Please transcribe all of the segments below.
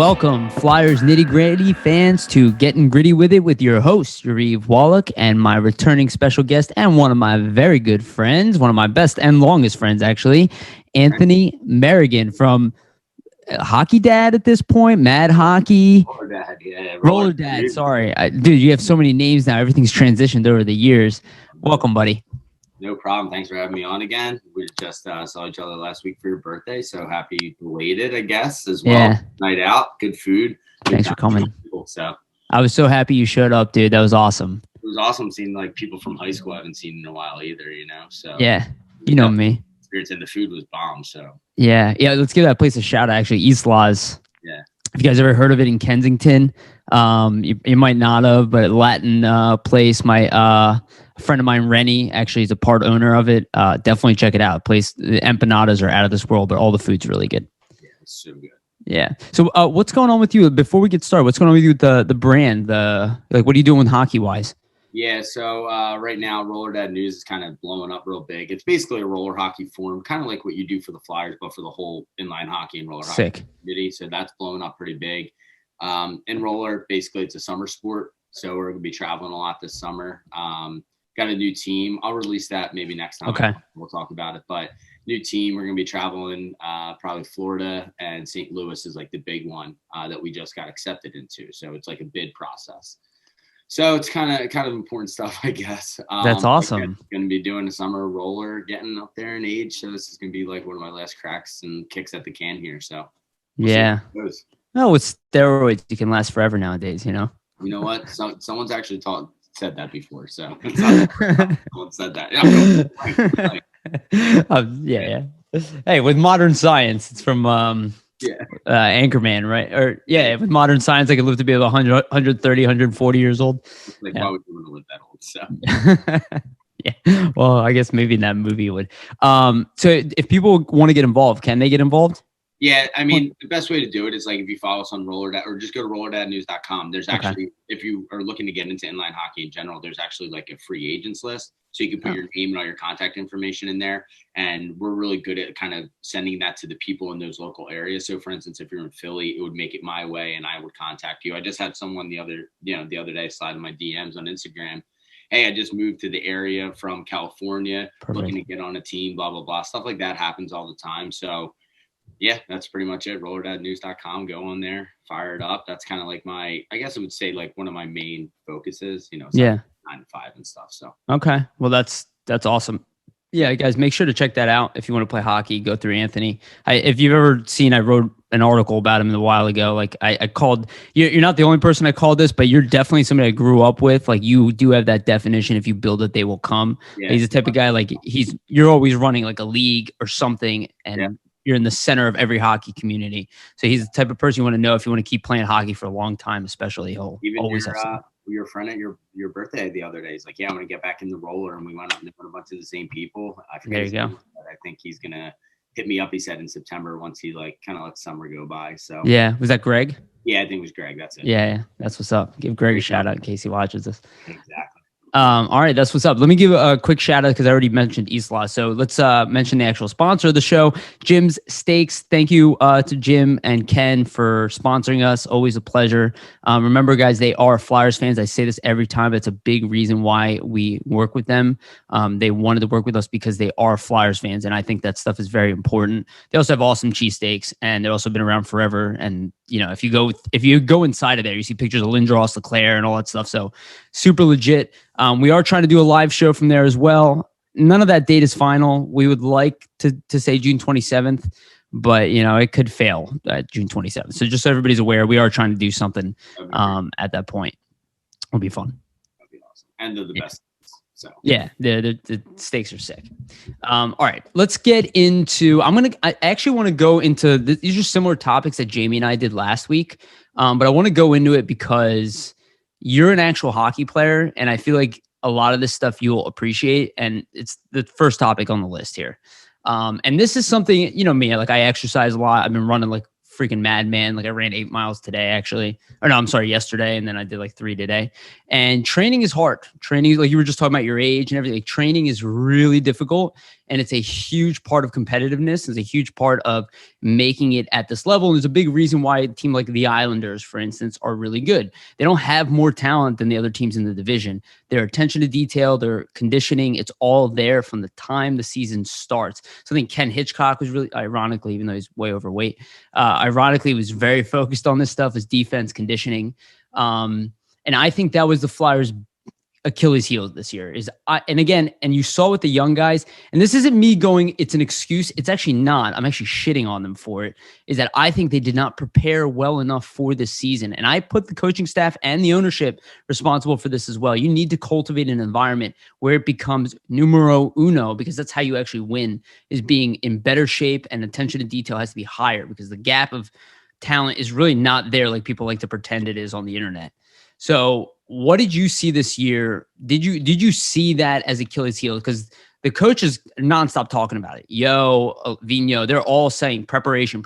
Welcome, Flyers nitty-gritty fans, to Getting Gritty with It with your host, Yariv, Wolok, and my returning special guest and one of my very good friends, one of my best and longest friends, actually, Anth Merrigan from Hockey Dad at this point, Mad Hockey. Roller Dad, yeah. Roller Dad, sorry. Dude, you have so many names now. Everything's transitioned over the years. Welcome, buddy. No problem. Thanks for having me on again. We just saw each other last week for your birthday, so happy belated, I guess, as well. Yeah. Night out, good food. Thanks for coming. So I was so happy you showed up, dude. That was awesome. It was awesome seeing like people from high school I haven't seen in a while either, you know. So yeah, you know me. Experience, and the food was bomb. So yeah. Let's give that place a shout out. Actually, East Laws. Yeah. If you guys ever heard of it in Kensington, you might not have, but Latin place. My friend of mine, Rennie, actually is a part owner of it. Definitely check it out. Place, the empanadas are out of this world, but all the food's really good. Yeah, it's so good. Yeah. So what's going on with you before we get started? What's going on with you with the brand? What are you doing hockey wise? Yeah, so right now, Roller Dad News is kind of blowing up real big. It's basically a roller hockey form, kind of like what you do for the Flyers, but for the whole inline hockey and roller hockey community. So that's blowing up pretty big. And roller, basically, it's a summer sport. So we're going to be traveling a lot this summer. Got a new team. I'll release that maybe next time. Okay. We'll talk about it. But new team, we're going to be traveling probably Florida, and St. Louis is like the big one that we just got accepted into. So it's like a bid process. So it's kind of important stuff, I guess. That's awesome. Going to be doing a summer roller, getting up there in age. So this is going to be like one of my last cracks and kicks at the can here. So yeah. No, with steroids, you can last forever nowadays, you know? You know what? Someone's actually said that before. So someone said that. Yeah. Hey, with modern science, it's from Anchorman, right? Or with modern science, I could live to be about 100, 130, 140 years old. Like, why would you want to live that old? So yeah. Well, I guess maybe in that movie would. So if people want to get involved, can they get involved? Yeah, I mean, the best way to do it is like if you follow us on Roller Dad, or just go to rollerdadnews.com. There's actually, if you are looking to get into inline hockey in general, there's actually like a free agents list. So you can put your name and all your contact information in there. And we're really good at kind of sending that to the people in those local areas. So for instance, if you're in Philly, it would make it my way and I would contact you. I just had someone the other day slide in my DMs on Instagram. Hey, I just moved to the area from California, looking to get on a team, blah, blah, blah. Stuff like that happens all the time. So yeah, that's pretty much it. Rollerdadnews.com. Go on there, fire it up. That's kind of like I guess I would say like one of my main focuses, 9 to 5 and stuff. So okay, well that's awesome. Yeah, guys, make sure to check that out if you want to play hockey. Go through Anthony. If you've ever seen, I wrote an article about him a while ago. Like I called. You're not the only person I called this, but you're definitely somebody I grew up with. Like you do have that definition. If you build it, they will come. Yeah, he's the type of guy like you're always running like a league or something, and you're in the center of every hockey community. So he's the type of person you want to know if you want to keep playing hockey for a long time, especially. He'll always have something. Your friend at your birthday the other day, he's like, yeah, I want to get back in the roller. And we went up and met a bunch of the same people. There you go. I think he's going to hit me up, he said, in September once he like kind of lets summer go by. So yeah. Was that Greg? Yeah, I think it was Greg. That's it. Yeah. That's what's up. Give Greg a shout out in case he watches this. Exactly. All right, that's what's up. Let me give a quick shout out because I already mentioned East Law. So let's mention the actual sponsor of the show, Jim's Steaks. Thank you to Jim and Ken for sponsoring us. Always a pleasure. Remember, guys, they are Flyers fans. I say this every time. It's a big reason why we work with them. They wanted to work with us because they are Flyers fans, and I think that stuff is very important. They also have awesome cheesesteaks, and they've also been around forever. And if you go inside of there, you see pictures of Lindros, Leclerc, and all that stuff. So super legit. We are trying to do a live show from there as well. None of that date is final. We would like to say June 27th, but it could fail at June 27th. So just so everybody's aware, we are trying to do something at that point. It'll be fun. That'd be awesome. And they're the best. So yeah, the steaks are sick. All right, let's get into. I actually want to go into these are similar topics that Jamie and I did last week, but I want to go into it because you're an actual hockey player, and I feel like a lot of this stuff you'll appreciate, and it's the first topic on the list here. And this is something me, like I exercise a lot. I've been running like freaking madman. Like I ran 8 miles today, actually. Or no, I'm sorry, yesterday. And then I did like 3 today. And training is hard. Training, like you were just talking about your age and everything. Like, training is really difficult. And it's a huge part of competitiveness. It's a huge part of making it at this level. And there's a big reason why a team like the Islanders, for instance, are really good. They don't have more talent than the other teams in the division. Their attention to detail, their conditioning, it's all there from the time the season starts. So I think Ken Hitchcock was really, ironically, even though he's way overweight, ironically was very focused on this stuff, his defense, conditioning. And I think that was the Flyers' Achilles heel this year and you saw with the young guys, and this isn't me going, it's an excuse. It's actually not. I'm actually shitting on them for it, is that I think they did not prepare well enough for this season. And I put the coaching staff and the ownership responsible for this as well. You need to cultivate an environment where it becomes numero uno, because that's how you actually win, is being in better shape, and attention to detail has to be higher, because the gap of talent is really not there like people like to pretend it is on the internet. So what did you see this year? Did you see that as Achilles heel? Because the coaches nonstop talking about it. Vigneault, they're all saying preparation.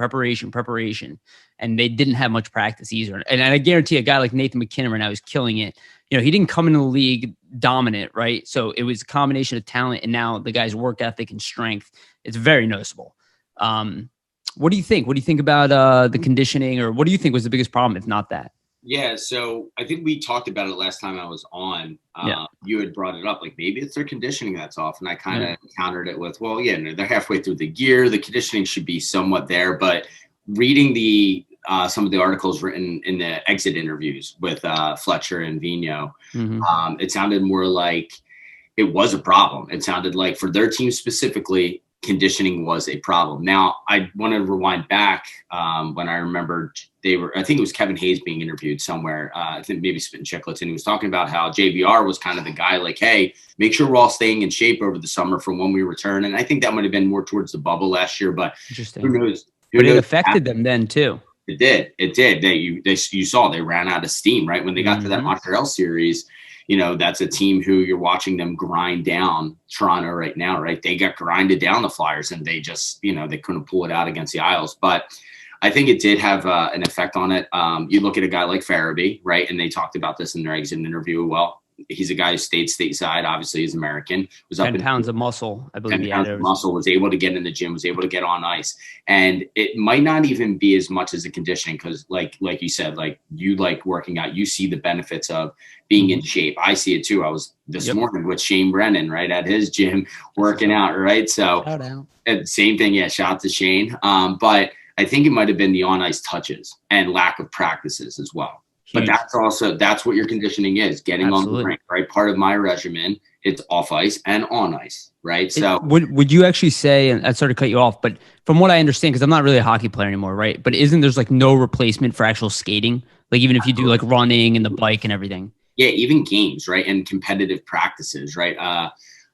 And they didn't have much practice either. And I guarantee a guy like Nathan McKinnon right now is killing it. You know, he didn't come into the league dominant, right? So it was a combination of talent and now the guy's work ethic and strength. It's very noticeable. What do you think? What do you think about the conditioning, or what do you think was the biggest problem, if not that? Yeah, so I think we talked about it last time I was on. You had brought it up, like maybe it's their conditioning that's off. And I kind of countered it with, well, yeah, no, they're halfway through the year. The conditioning should be somewhat there. But reading some of the articles written in the exit interviews with Fletcher and Vigneault, it sounded more like it was a problem. It sounded like for their team specifically, conditioning was a problem. Now, I want to rewind back when I remembered I think it was Kevin Hayes being interviewed somewhere. I think maybe Spittin' Chicklets, and he was talking about how JVR was kind of the guy like, hey, make sure we're all staying in shape over the summer from when we return. And I think that might have been more towards the bubble last year, but who knows? But it affected them then too. It did. You saw they ran out of steam, right? When they got to that Montreal series, you know, that's a team who you're watching them grind down Toronto right now, right? They got grinded down the Flyers, and they just, you know, they couldn't pull it out against the Isles. But I think it did have an effect on it. You look at a guy like Farabee, right? And they talked about this in their exit interview. Well, he's a guy who stayed stateside. Obviously, he's American. Was 10 pounds of muscle, I believe. 10 pounds of muscle, was able to get in the gym, was able to get on ice. And it might not even be as much as the conditioning, because like you said, like you like working out, you see the benefits of being in shape. I see it too. I was this morning with Shane Brennan, right, at his gym working out, right? So same thing. Yeah, shout out to Shane. But I think it might have been the on-ice touches and lack of practices as well. Huge. But that's what your conditioning is, getting on the rink, right? Part of my regimen, it's off ice and on ice, right? So would you actually say, and I started to cut you off, but from what I understand, because I'm not really a hockey player anymore, right? But there's like no replacement for actual skating? Like even if you do like running and the bike and everything? Yeah, even games, right? And competitive practices, right? I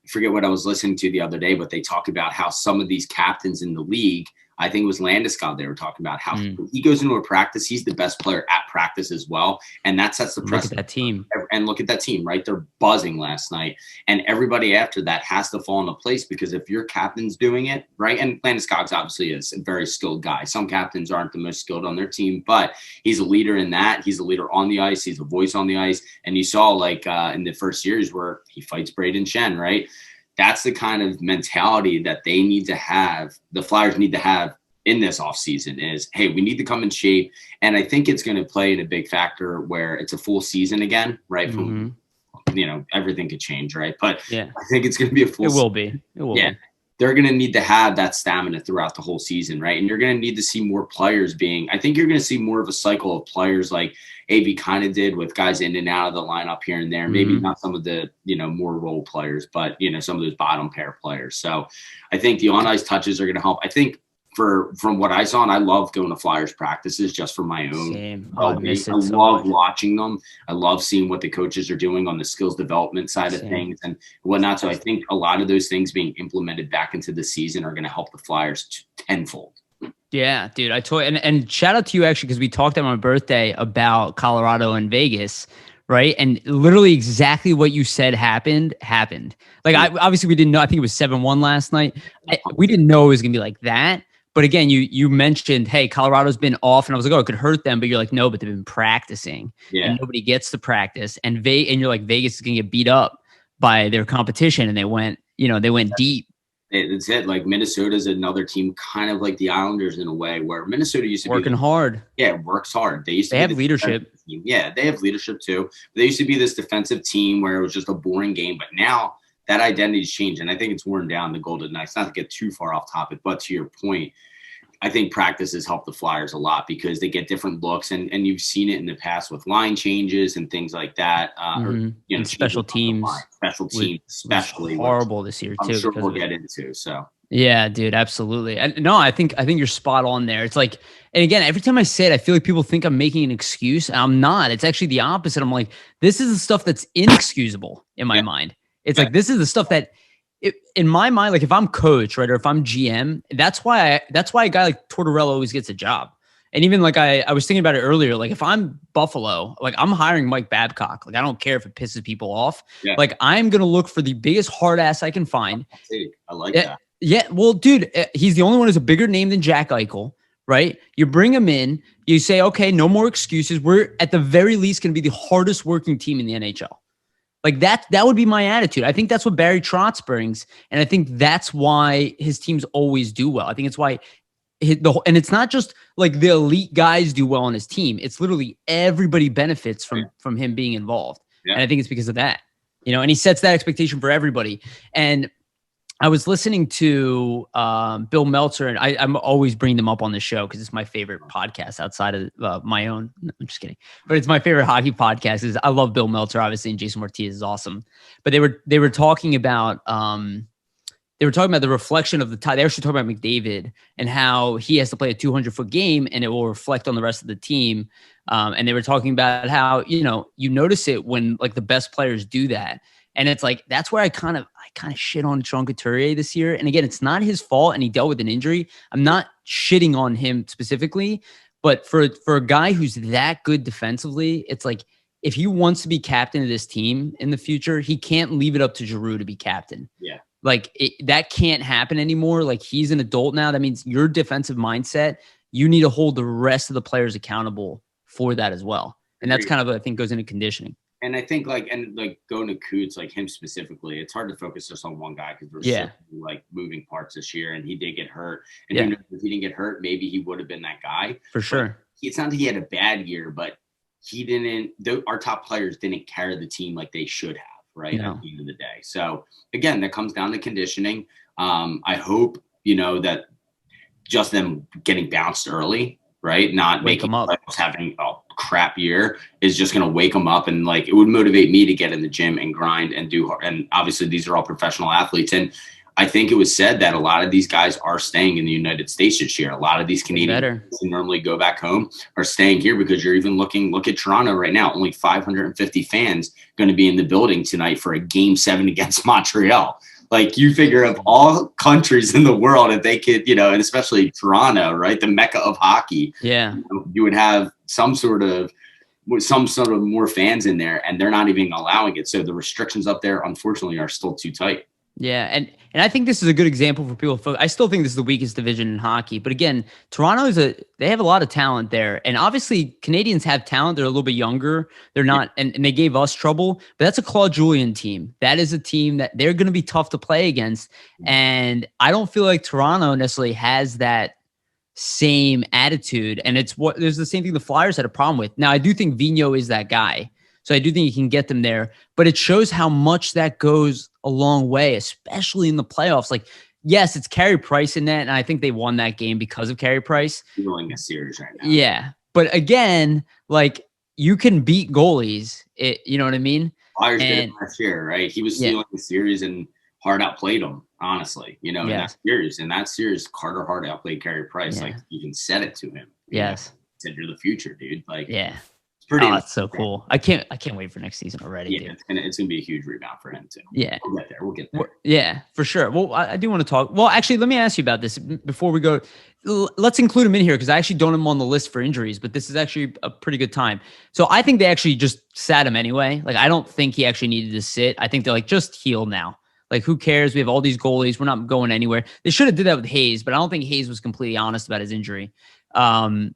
forget what I was listening to the other day, but they talk about how some of these captains in the league, I think it was Landeskog, they were talking about how he goes into a practice, he's the best player at practice as well. And that sets the precedent. Look at that team. And look at that team, right? They're buzzing last night. And everybody after that has to fall into place, because if your captain's doing it, right? And Landeskog's obviously is a very skilled guy. Some captains aren't the most skilled on their team, but he's a leader in that. He's a leader on the ice. He's a voice on the ice. And you saw like in the first series where he fights Braden Shen, right? That's the kind of mentality that they need to have, the Flyers need to have in this offseason is, hey, we need to come in shape. And I think it's going to play in a big factor where it's a full season again, right? From, you know, everything could change, right? But I think it's going to be a full season. It will be. They're going to need to have that stamina throughout the whole season, right? And you're going to need to see more players I think you're going to see more of a cycle of players like AV kind of did, with guys in and out of the lineup here and there. Maybe not some of the, you know, more role players, but, you know, some of those bottom pair players. So I think the on-ice touches are going to help. I think from what I saw, and I love going to Flyers practices just for my own. Same. I love watching them. I love seeing what the coaches are doing on the skills development side of things and whatnot. So I think a lot of those things being implemented back into the season are going to help the Flyers tenfold. Yeah, dude. And shout out to you actually, because we talked on my birthday about Colorado and Vegas. Right. And literally exactly what you said happened. Like, obviously we didn't know. I think it was 7-1 last night. We didn't know it was going to be like that. But again, you mentioned, hey, Colorado's been off, and I was like, oh, it could hurt them. But you're like, no, but they've been practicing, and nobody gets to practice, and you're like, Vegas is gonna get beat up by their competition, and they went deep. That's it. Like Minnesota's another team, kind of like the Islanders in a way, where Minnesota used to working hard. Yeah, it works hard. They have leadership. Yeah, they have leadership too. They used to be this defensive team where it was just a boring game, but now that identity's changed, and I think it's worn down the Golden Knights. Not to get too far off topic, but to your point, I think practice has helped the Flyers a lot because they get different looks, and you've seen it in the past with line changes and things like that. Or special teams, especially horrible this year too. I'm sure we'll get into. So yeah, dude, absolutely. And no, I think you're spot on there. It's like, and again, every time I say it, I feel like people think I'm making an excuse, and I'm not. It's actually the opposite. I'm like, this is the stuff that's inexcusable in my mind. It's like, this is the stuff that, in my mind, like if I'm coach, right, or if I'm GM, that's why a guy like Tortorella always gets a job. And even like I was thinking about it earlier, like if I'm Buffalo, like I'm hiring Mike Babcock. Like I don't care if it pisses people off. Yeah. Like I'm gonna look for the biggest hard ass I can find. I like that. Yeah, well, dude, he's the only one who's a bigger name than Jack Eichel, right? You bring him in, you say, okay, no more excuses. We're at the very least going to be the hardest working team in the NHL. Like that would be my attitude. I think that's what Barry Trotz brings, and I think that's why his teams always do well. I think it's why and it's not just like the elite guys do well on his team. It's literally everybody benefits from him being involved. Yeah. And I think it's because of that, and he sets that expectation for everybody. And I was listening to Bill Meltzer, and I'm always bringing them up on the show because it's my favorite podcast outside of my own. No, I'm just kidding, but it's my favorite hockey podcast. I love Bill Meltzer, obviously, and Jason Martinez is awesome. But they were talking about the reflection of the tie. They actually talking about McDavid and how he has to play a 200-foot game, and it will reflect on the rest of the team. And they were talking about how you notice it when like the best players do that. And it's like, that's where I kind of shit on Sean Couturier this year. And again, it's not his fault, and he dealt with an injury. I'm not shitting on him specifically, but for a guy who's that good defensively, it's like, if he wants to be captain of this team in the future, he can't leave it up to Giroux to be captain. Yeah. Like that can't happen anymore. Like he's an adult now. That means your defensive mindset, you need to hold the rest of the players accountable for that as well. And that's kind of, I think, goes into conditioning. And I think going to Coots, like him specifically, it's hard to focus just on one guy because there's so many moving parts this year, and he did get hurt. And who knows, if he didn't get hurt, maybe he would have been that guy. For sure. It's not that he had a bad year, but he didn't. Our top players didn't carry the team like they should have, right? No. At the end of the day. So again, that comes down to conditioning. I hope that just them getting bounced early, right? Not wake them up, having a crap year is just going to wake them up, and like it would motivate me to get in the gym and grind and do hard. And obviously these are all professional athletes, and I think it was said that a lot of these guys are staying in the United States this year. A lot of these Canadians who normally go back home are staying here because you're even look at Toronto right now. Only 550 fans going to be in the building tonight for a Game 7 against Montreal. Like, you figure of all countries in the world, if they could, and especially Toronto, right, the mecca of hockey, you would have some sort of more fans in there, and they're not even allowing it. So the restrictions up there, unfortunately, are still too tight. Yeah, and I think this is a good example for people. I still think this is the weakest division in hockey. But again, Toronto they have a lot of talent there. And obviously Canadians have talent. They're a little bit younger. They're not, and they gave us trouble. But that's a Claude Julien team. That is a team that they're going to be tough to play against. And I don't feel like Toronto necessarily has that same attitude. And there's the same thing the Flyers had a problem with. Now, I do think Vigneault is that guy. So I do think you can get them there, but it shows how much that goes a long way, especially in the playoffs. Like, yes, it's Carey Price in that, and I think they won that game because of Carey Price. You're winning a series right now. Yeah, but again, like, you can beat goalies. You know what I mean? Flyers did it last year, right? He was stealing the series and Hart outplayed him, honestly. In that series. In that series, Carter Hart outplayed Carey Price. Like, you can set it to him. Yes. Said you're the future, dude. Like, yeah. That's so cool. I can't wait for next season already. Yeah, dude. It's gonna be a huge rebound for him too. Yeah, we'll get there. Yeah, for sure. Well, I do want to talk. Well, actually, let me ask you about this before we go. Let's include him in here because I actually don't have him on the list for injuries, but this is actually a pretty good time. So I think they actually just sat him anyway. Like, I don't think he actually needed to sit. I think they're like, just heal now. Like, who cares? We have all these goalies. We're not going anywhere. They should have did that with Hayes, but I don't think Hayes was completely honest about his injury. What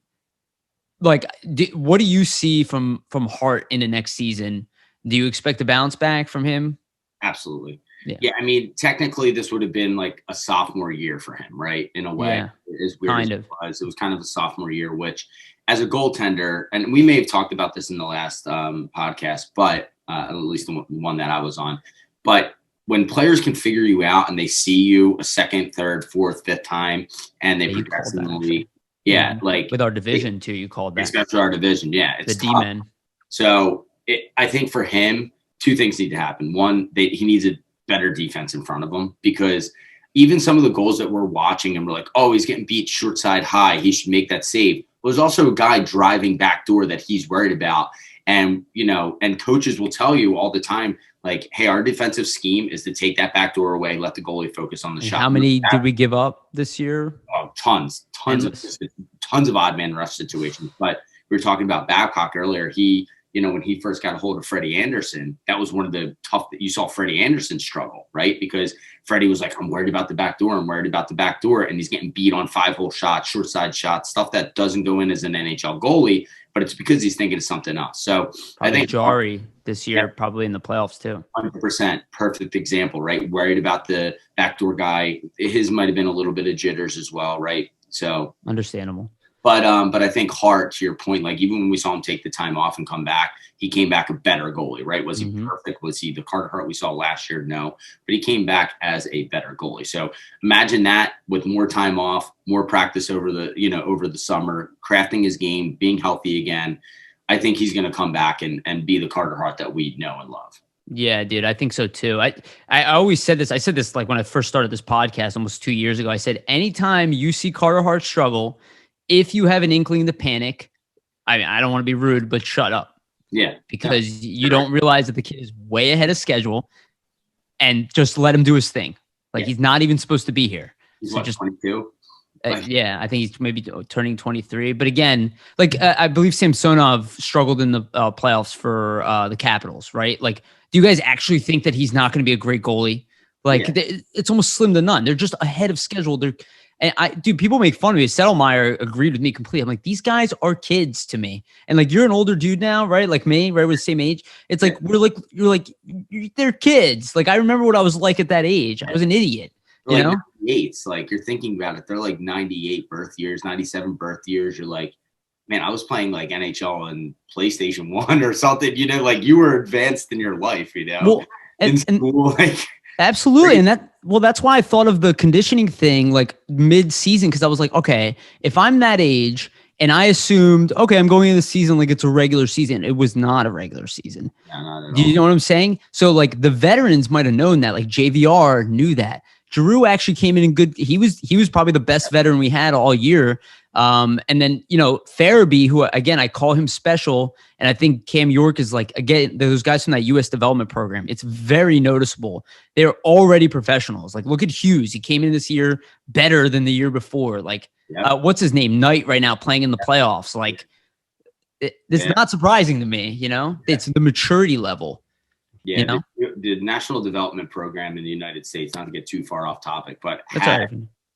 do you see from Hart in the next season? Do you expect a bounce back from him? Absolutely. Yeah. I mean, technically, this would have been like a sophomore year for him, right? In a way, as weird as it was kind of a sophomore year, which as a goaltender, and we may have talked about this in the last podcast, but at least the one that I was on, but when players can figure you out and they see you a second, third, fourth, fifth time, and they progress in the league. Yeah, like with our division too, you called that. Especially our division, yeah. It's the D-men. So I think for him, two things need to happen. One, he needs a better defense in front of him, because even some of the goals that we're watching and we're like, oh, he's getting beat short side high, he should make that save. There's also a guy driving backdoor that he's worried about. And, and coaches will tell you all the time, like, hey, our defensive scheme is to take that backdoor away, let the goalie focus on the shot. How many did we give up this year? Oh, tons of odd man rush situations. But we were talking about Babcock earlier. He, when he first got a hold of Freddie Anderson, that was one of the tough that you saw Freddie Anderson struggle, right? Because Freddie was like, I'm worried about the back door. And he's getting beat on 5-hole shots, short side shots, stuff that doesn't go in as an NHL goalie, but it's because he's thinking of something else. So probably I think Jari this year, probably in the playoffs too. 100%. Perfect example, right? Worried about the backdoor guy. His might've been a little bit of jitters as well, right? So understandable. But I think Hart, to your point, like even when we saw him take the time off and come back, he came back a better goalie, right? Was he perfect? Was he the Carter Hart we saw last year? No, but he came back as a better goalie. So imagine that with more time off, more practice over the summer, crafting his game, being healthy again. I think he's going to come back and be the Carter Hart that we know and love. Yeah, dude, I think so too. I always said this. I said this like when I first started this podcast almost 2 years ago. I said, anytime you see Carter Hart struggle, if you have an inkling to panic, I mean, I don't want to be rude, but shut up. Yeah. Because you don't realize that the kid is way ahead of schedule, and just let him do his thing. Like he's not even supposed to be here. He's just 22. Yeah, I think he's maybe turning 23. But again, like I believe Samsonov struggled in the playoffs for the Capitals, right? Like, do you guys actually think that he's not going to be a great goalie? Like, it's almost slim to none. They're just ahead of schedule. People make fun of me. Settlemeyer agreed with me completely. I'm like, these guys are kids to me. And like, you're an older dude now, right? Like me, right? We're the same age. It's like, they're kids. Like, I remember what I was like at that age. I was an idiot. You know? 98s, like you're thinking about it. They're like 98 birth years, 97 birth years. You're like, man, I was playing like NHL and PlayStation 1 or something, like you were advanced in your life, Well, in school, like. Absolutely. And that's why I thought of the conditioning thing like mid-season, because I was like, okay, if I'm that age and I assumed, okay, I'm going into the season like it's a regular season. It was not a regular season. Yeah, not at all. Do you know what I'm saying? So like the veterans might have known that, like JVR knew that. Giroux actually came in good. He was probably the best veteran we had all year. And then, Farabee, who, again, I call him special. And I think Cam York is like, again, those guys from that U.S. development program. It's very noticeable. They're already professionals. Like, look at Hughes. He came in this year better than the year before. Like, what's his name? Knight right now playing in the playoffs. Like, it's not surprising to me, It's the maturity level. Yeah, the National Development Program in the United States, not to get too far off topic, but and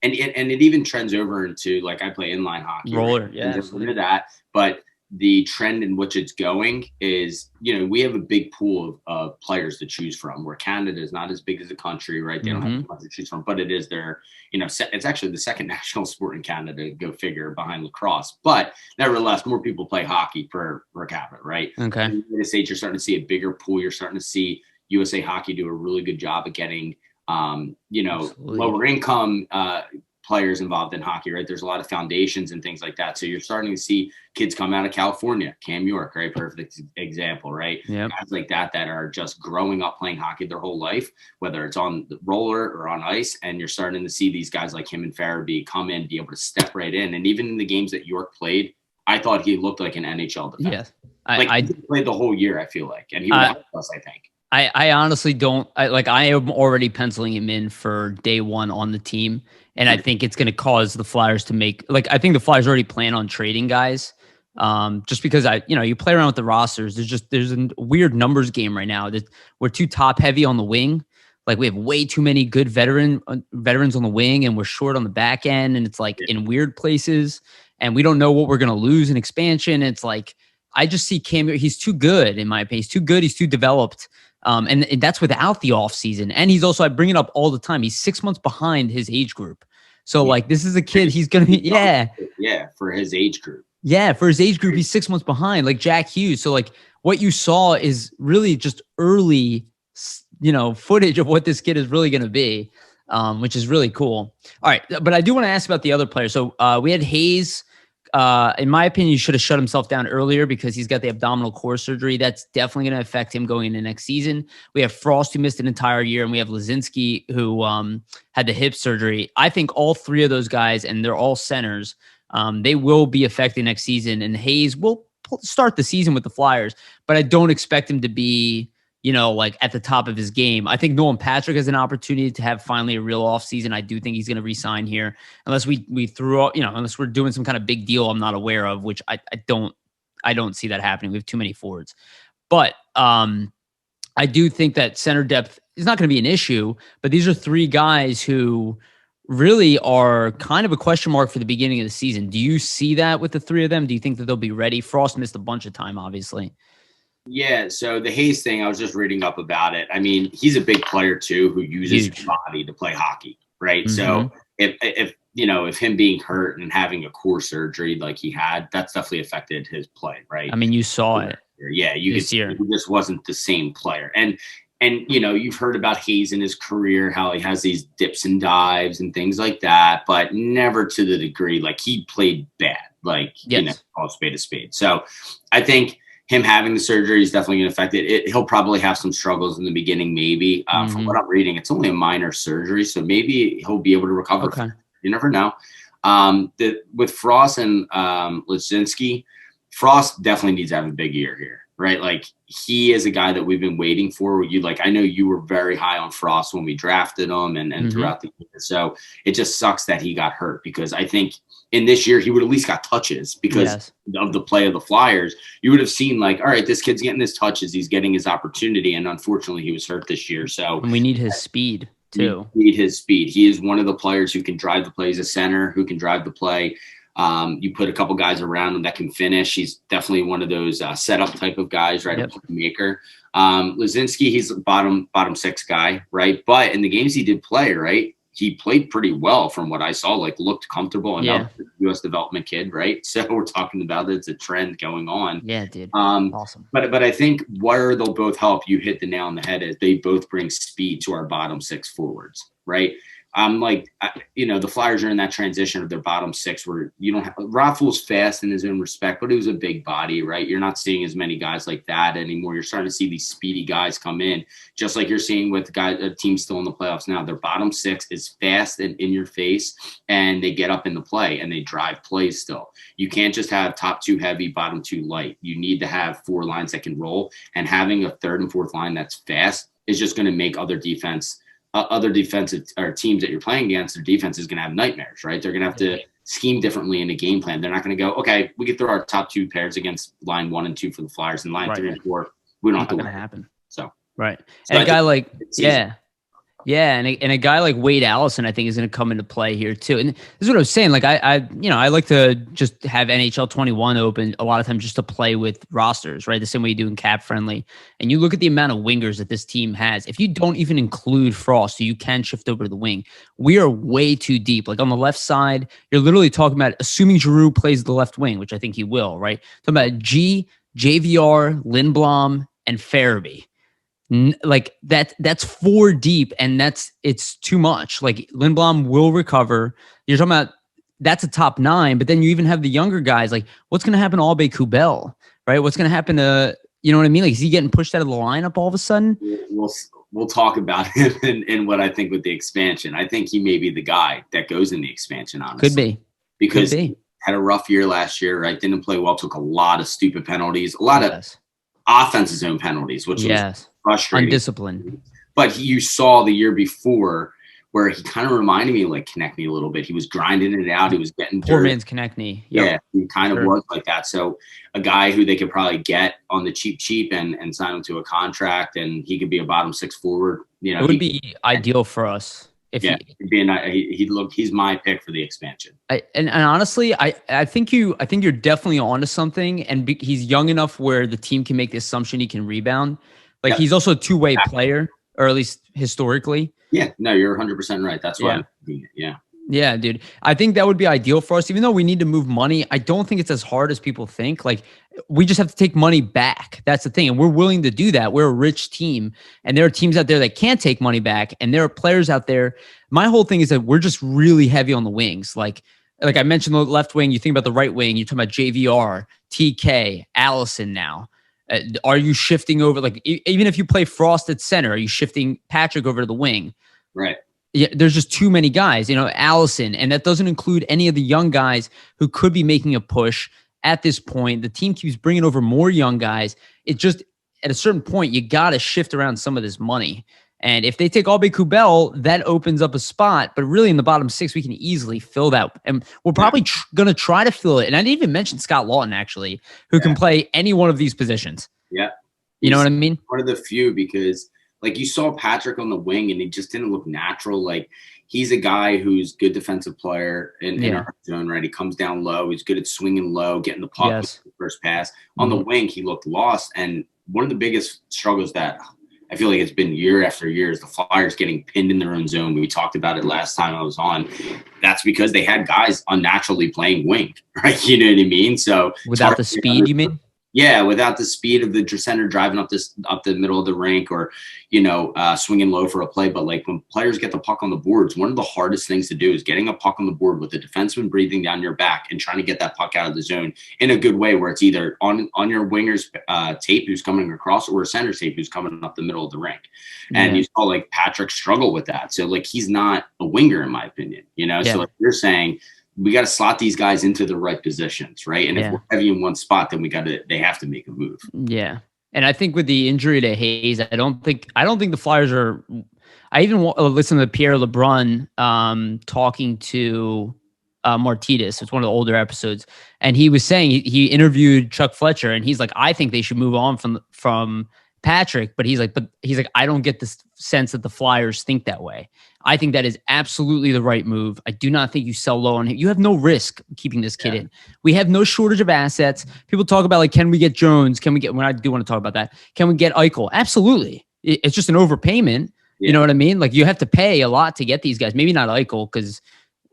it even trends over into, like, I play inline hockey. Roller, right? Into that. But the trend in which it's going is, we have a big pool of players to choose from, where Canada is not as big as a country, right? They don't have much to choose from, but it is their, it's actually the second national sport in Canada, go figure, behind lacrosse. But nevertheless, more people play hockey per capita, right? Okay. In the United States, you're starting to see a bigger pool. You're starting to see USA Hockey do a really good job of getting, lower income players involved in hockey, right? There's a lot of foundations and things like that. So you're starting to see kids come out of California, Cam York, right? Perfect example, right? Yep. Guys like that are just growing up playing hockey their whole life, whether it's on the roller or on ice. And you're starting to see these guys like him and Farabee come in, be able to step right in. And even in the games that York played, I thought he looked like an NHL defenseman. Yes. I played the whole year, I feel like. And he was us, I think. I honestly don't I am already penciling him in for day one on the team. And I think it's going to cause the Flyers to make, I think the Flyers already plan on trading guys. Just because you play around with the rosters. There's a weird numbers game right now that we're too top heavy on the wing. like we have way too many good veterans on the wing, and we're short on the back end, and it's like in weird places, and we don't know what we're going to lose in expansion. It's like, I just see Cam, he's too good in my opinion. He's too good. He's too developed. And that's without the off season. And he's also, I bring it up all the time, he's 6 months behind his age group. So like, this is a kid, he's going to be, for his age group. Yeah, for his age group, he's 6 months behind, like Jack Hughes. So like, what you saw is really just early, footage of what this kid is really going to be, which is really cool. All right, but I do want to ask about the other players. So we had Hayes. In my opinion, he should have shut himself down earlier because he's got the abdominal core surgery. That's definitely going to affect him going into next season. We have Frost, who missed an entire year, and we have Lazinski, who had the hip surgery. I think all three of those guys, and they're all centers, they will be affected next season. And Hayes will start the season with the Flyers, but I don't expect him to be, like at the top of his game. I think Nolan Patrick has an opportunity to have finally a real off season. I do think he's going to re-sign here, unless we threw out, unless we're doing some kind of big deal I'm not aware of, which I don't see that happening. We have too many forwards, but I do think that center depth is not going to be an issue. But these are three guys who really are kind of a question mark for the beginning of the season. Do you see that with the three of them? Do you think that they'll be ready? Frost missed a bunch of time, obviously. Yeah, so the Hayes thing, I was just reading up about it. I mean, he's a big player too, who uses his body to play hockey, right? Mm-hmm. So if him being hurt and having a core surgery like he had, that's definitely affected his play, right? I mean, you saw it. Yeah, you could see he just wasn't the same player. And you've heard about Hayes in his career, how he has these dips and dives and things like that, but never to the degree like he played bad, like call spade a spade. So I think him having the surgery is definitely going to affect it. He'll probably have some struggles in the beginning, maybe. From what I'm reading, it's only a minor surgery, so maybe he'll be able to recover. Okay. You never know. With Frost and Lazinski, Frost definitely needs to have a big year here, right? Like, he is a guy that we've been waiting for. I know you were very high on Frost when we drafted him and throughout the year. So it just sucks that he got hurt, because I think in this year he would at least got touches because of the play of the Flyers. You would have seen like, all right, this kid's getting his touches, he's getting his opportunity, and unfortunately he was hurt this year. So and we need his speed too. We need his speed. He is one of the players who can drive the play. He's a center who can drive the play. You put a couple guys around him that can finish. He's definitely one of those setup type of guys, right? Yep. A playmaker. Lazinski, he's a bottom six guy, right? But in the games he did play, right, he played pretty well from what I saw, like looked comfortable enough. U.S. development kid, right? So we're talking about it's a trend going on. Yeah, dude. Awesome. But I think where they'll both help, you hit the nail on the head, is they both bring speed to our bottom six forwards, right? The Flyers are in that transition of their bottom six where you don't have Raffles fast in his own respect, but he was a big body, right? You're not seeing as many guys like that anymore. You're starting to see these speedy guys come in, just like you're seeing with a team still in the playoffs now. Their bottom six is fast and in your face, and they get up in the play and they drive plays still. You can't just have top two heavy, bottom two light. You need to have four lines that can roll, and having a third and fourth line that's fast is just going to make other defensive or teams that you're playing against, their defense is going to have nightmares, right? They're going to have to scheme differently in a game plan. They're not going to go, okay, we can throw our top two pairs against line 1 and 2 for the Flyers, and line 3 and 4, we don't have to going to happen. So, right. So and a guy like, and a guy like Wade Allison, I think, is going to come into play here too. And this is what I was saying. Like I like to just have NHL 21 open a lot of times just to play with rosters, right? The same way you do in Cap Friendly. And you look at the amount of wingers that this team has. If you don't even include Frost, so you can shift over to the wing, we are way too deep. Like on the left side, you're literally talking about, assuming Giroux plays the left wing, which I think he will, right? Talking about JVR, Lindblom, and Farabee. Like that's 4 deep, and it's too much. Like Lindblom will recover. You're talking about, that's a top 9, but then you even have the younger guys. Like, what's going to happen to Albe Kubel, right? What's going to happen to, you know what I mean? Like, is he getting pushed out of the lineup all of a sudden? We'll talk about him in what I think with the expansion. I think he may be the guy that goes in the expansion, honestly. Could be. Because he had a rough year last year, right? Didn't play well, took a lot of stupid penalties, a lot of offensive zone penalties, which was frustrating. Undisciplined. But you saw the year before where he kind of reminded me of like Konechny a little bit. He was grinding it out. He was getting poor dirt. man's Konechny. Yeah, he kind of was like that. So a guy who they could probably get on the cheap and sign him to a contract, and he could be a bottom six forward. You know, it would be ideal for us. If he's my pick for the expansion. And honestly, I think you're definitely onto something. And he's young enough where the team can make the assumption he can rebound. Like he's also a two-way player, or at least historically. Yeah, no, you're 100% right. That's why. Yeah, dude. I think that would be ideal for us. Even though we need to move money, I don't think it's as hard as people think. Like, we just have to take money back. That's the thing. And we're willing to do that. We're a rich team. And there are teams out there that can't take money back. And there are players out there. My whole thing is that we're just really heavy on the wings. Like I mentioned the left wing, you think about the right wing, you're talking about JVR, TK, Allison now. Are you shifting over? Like, even if you play Frost at center, are you shifting Patrick over to the wing? Right. Yeah, there's just too many guys, Allison, and that doesn't include any of the young guys who could be making a push at this point. The team keeps bringing over more young guys. It just, at a certain point, you got to shift around some of this money. And if they take Albe Kubel, that opens up a spot. But really, in the bottom six, we can easily fill that. And we're probably going to try to fill it. And I didn't even mention Scott Lawton, actually, who can play any one of these positions. Yeah. You know what I mean? One of the few, because like you saw Patrick on the wing and he just didn't look natural. Like he's a guy who's good defensive player in our zone, right? He comes down low. He's good at swinging low, getting the puck with the first pass. On the wing, he looked lost. And one of the biggest struggles that I feel like it's been year after year is the Flyers getting pinned in their own zone. We talked about it last time I was on. That's because they had guys unnaturally playing wing, right? You know what I mean? So without the speed, you mean? Yeah, without the speed of the center driving up the middle of the rink, or swinging low for a play. But like when players get the puck on the boards, one of the hardest things to do is getting a puck on the board with the defenseman breathing down your back and trying to get that puck out of the zone in a good way, where it's either on your winger's tape who's coming across, or a center tape who's coming up the middle of the rink. And you saw like Patrick struggle with that. So like he's not a winger in my opinion. So like you're saying, we got to slot these guys into the right positions, right? And if we're heavy in one spot, then they have to make a move. Yeah. And I think with the injury to Hayes, I don't think the Flyers are. I even listened to Pierre LeBrun talking to Martinez. It's one of the older episodes, and he was saying he interviewed Chuck Fletcher, and he's like, I think they should move on from Patrick, but he's like, I don't get this sense that the Flyers think that way. I think that is absolutely the right move. I do not think you sell low on him. You have no risk keeping this kid in. We have no shortage of assets. People talk about like, can we get Jones? When I do want to talk about that, can we get Eichel? Absolutely. It's just an overpayment. Yeah. You know what I mean? Like you have to pay a lot to get these guys. Maybe not Eichel because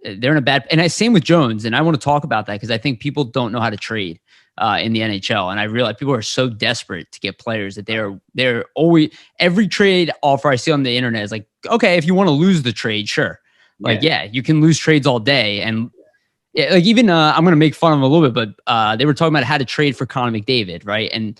they're in a bad. And same with Jones. And I want to talk about that because I think people don't know how to trade in the NHL. And I realize people are so desperate to get players that they're always, every trade offer I see on the internet is like, okay, if you want to lose the trade, sure. Like, you can lose trades all day. And like, even I'm going to make fun of them a little bit, but they were talking about how to trade for Connor McDavid. Right. And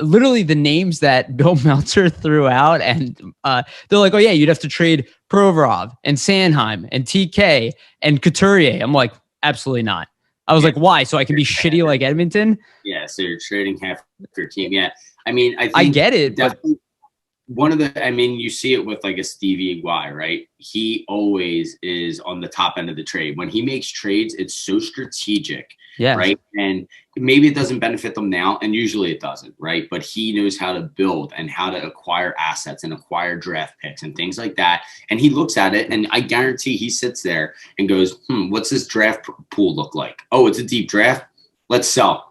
literally the names that Bill Meltzer threw out, and they're like, oh yeah, you'd have to trade Provorov and Sanheim and TK and Couturier. I'm like, absolutely not. I was like, why? So I can be shitty like Edmonton? Yeah, so you're trading half your team. Yeah. I mean, I get it. But you see it with like a Stevie Iguai, right? He always is on the top end of the trade. When he makes trades, it's so strategic, right? And maybe it doesn't benefit them now, and usually it doesn't, right? But he knows how to build and how to acquire assets and acquire draft picks and things like that. And he looks at it, and I guarantee he sits there and goes, what's this draft pool look like? Oh, it's a deep draft. Let's sell